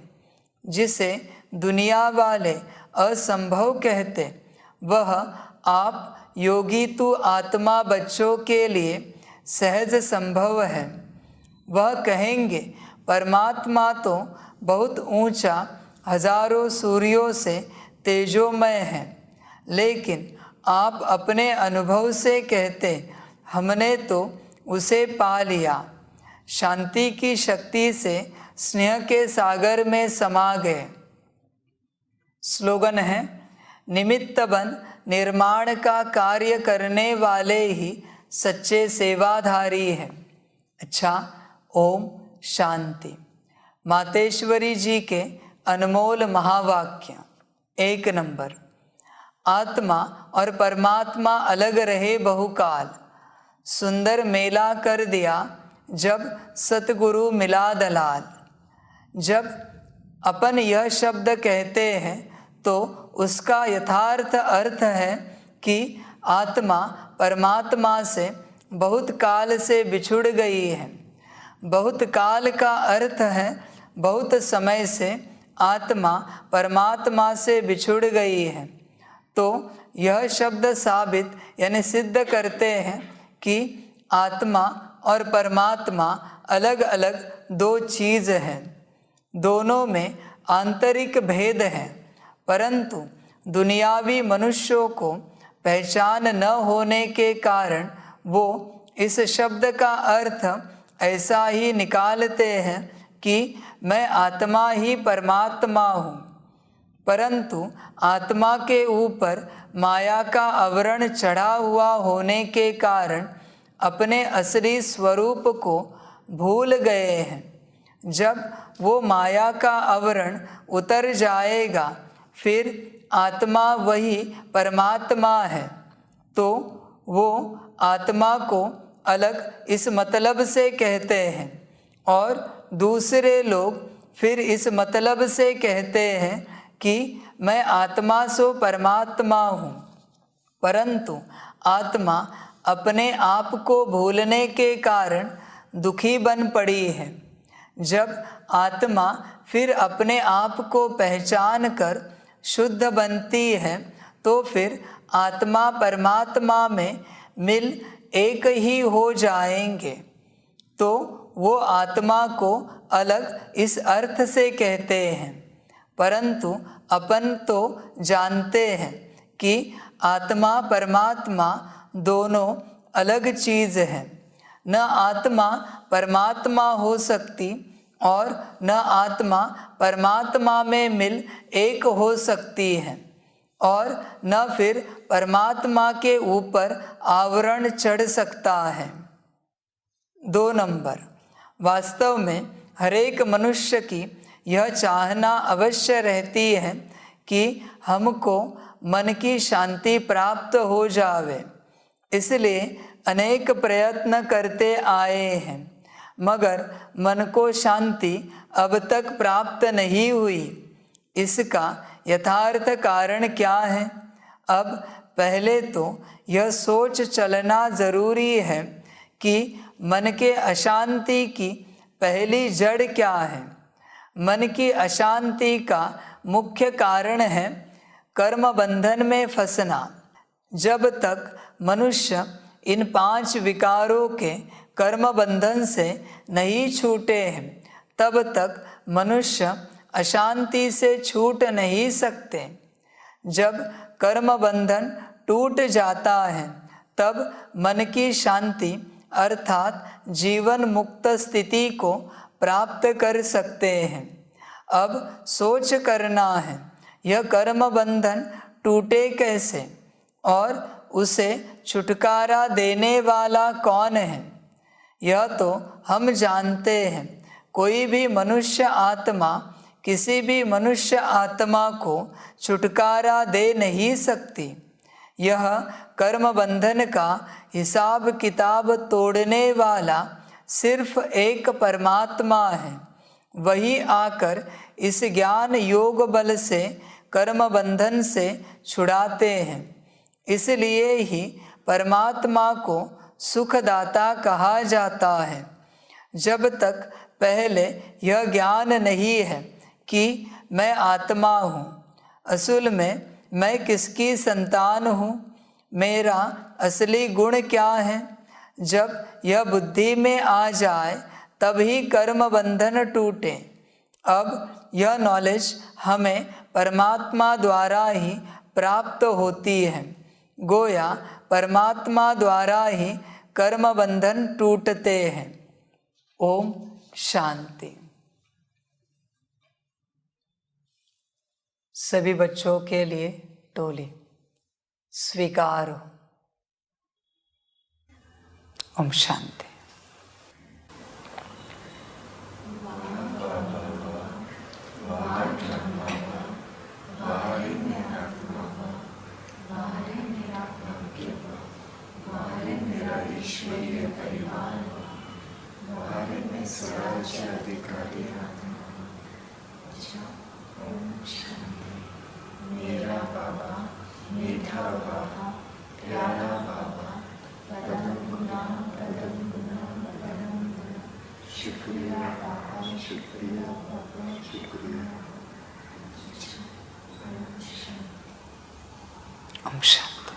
जिसे दुनिया वाले असंभव कहते, वह आप योगी तू आत्मा बच्चों के लिए सहज संभव है। वह कहेंगे परमात्मा तो बहुत ऊंचा, हजारों सूर्यों से तेजोमय है, लेकिन आप अपने अनुभव से कहते हमने तो उसे पा लिया। शांति की शक्ति से स्नेह के सागर में समा गए। स्लोगन है, निमित्त बन निर्माण का कार्य करने वाले ही सच्चे सेवाधारी हैं। अच्छा, ओम शांति। मातेश्वरी जी के अनमोल महावाक्य। 1 नंबर, आत्मा और परमात्मा अलग रहे बहुकाल, सुंदर मेला कर दिया जब सतगुरु मिला दलाल। जब अपन यह शब्द कहते हैं तो उसका यथार्थ अर्थ है कि आत्मा परमात्मा से बहुत काल से बिछुड़ गई है। बहुत काल का अर्थ है बहुत समय से आत्मा परमात्मा से बिछुड़ गई है। तो यह शब्द साबित यानी सिद्ध करते हैं कि आत्मा और परमात्मा अलग अलग दो चीज़ हैं। दोनों में आंतरिक भेद है, परंतु दुनियावी मनुष्यों को पहचान न होने के कारण वो इस शब्द का अर्थ ऐसा ही निकालते हैं कि मैं आत्मा ही परमात्मा हूँ, परंतु आत्मा के ऊपर माया का आवरण चढ़ा हुआ होने के कारण अपने असली स्वरूप को भूल गए हैं। जब वो माया का आवरण उतर जाएगा फिर आत्मा वही परमात्मा है। तो वो आत्मा को अलग इस मतलब से कहते हैं और दूसरे लोग फिर इस मतलब से कहते हैं कि मैं आत्मा सो परमात्मा हूँ, परंतु आत्मा अपने आप को भूलने के कारण दुखी बन पड़ी है। जब आत्मा फिर अपने आप को पहचान कर शुद्ध बनती है तो फिर आत्मा परमात्मा में मिल एक ही हो जाएंगे। तो वो आत्मा को अलग इस अर्थ से कहते हैं, परंतु अपन तो जानते हैं कि आत्मा परमात्मा दोनों अलग चीज़ है। न आत्मा परमात्मा हो सकती और न आत्मा परमात्मा में मिल एक हो सकती है, और न फिर परमात्मा के ऊपर आवरण चढ़ सकता है। 2 नंबर, वास्तव में हरेक मनुष्य की यह चाहना अवश्य रहती है कि हमको मन की शांति प्राप्त हो जावे, इसलिए अनेक प्रयत्न करते आए हैं, मगर मन को शांति अब तक प्राप्त नहीं हुई। इसका यथार्थ कारण क्या है? अब पहले तो यह सोच चलना ज़रूरी है कि मन के अशांति की पहली जड़ क्या है। मन की अशांति का मुख्य कारण है कर्म बंधन में फंसना। जब तक मनुष्य इन 5 विकारों के कर्म बंधन से नहीं छूटे हैं तब तक मनुष्य अशांति से छूट नहीं सकते। जब कर्म बंधन टूट जाता है तब मन की शांति अर्थात जीवन मुक्त स्थिति को प्राप्त कर सकते हैं। अब सोच करना है यह कर्म बंधन टूटे कैसे और उसे छुटकारा देने वाला कौन है? यह तो हम जानते हैं। कोई भी मनुष्य आत्मा किसी भी मनुष्य आत्मा को छुटकारा दे नहीं सकती। यह कर्म बंधन का हिसाब किताब तोड़ने वाला सिर्फ एक परमात्मा है। वही आकर इस ज्ञान योग बल से कर्म बंधन से छुड़ाते हैं। इसलिए ही परमात्मा को सुखदाता कहा जाता है। जब तक पहले यह ज्ञान नहीं है कि मैं आत्मा हूँ, असल में मैं किसकी संतान हूँ, मेरा असली गुण क्या है, जब यह बुद्धि में आ जाए तभी कर्म बंधन टूटे। अब यह नॉलेज हमें परमात्मा द्वारा ही प्राप्त होती है। गोया परमात्मा द्वारा ही कर्म बंधन टूटते हैं। ओम शांति। सभी बच्चों के लिए टोली स्वीकार हो। ओम शांति। वाणी मेरा बाबा मीठा बाबा प्यारा बाबा परम गुना परम गुना परम गुना। शुक्रिया बाबा शुक्रिया बाबा शुक्रिया। ओम शांति।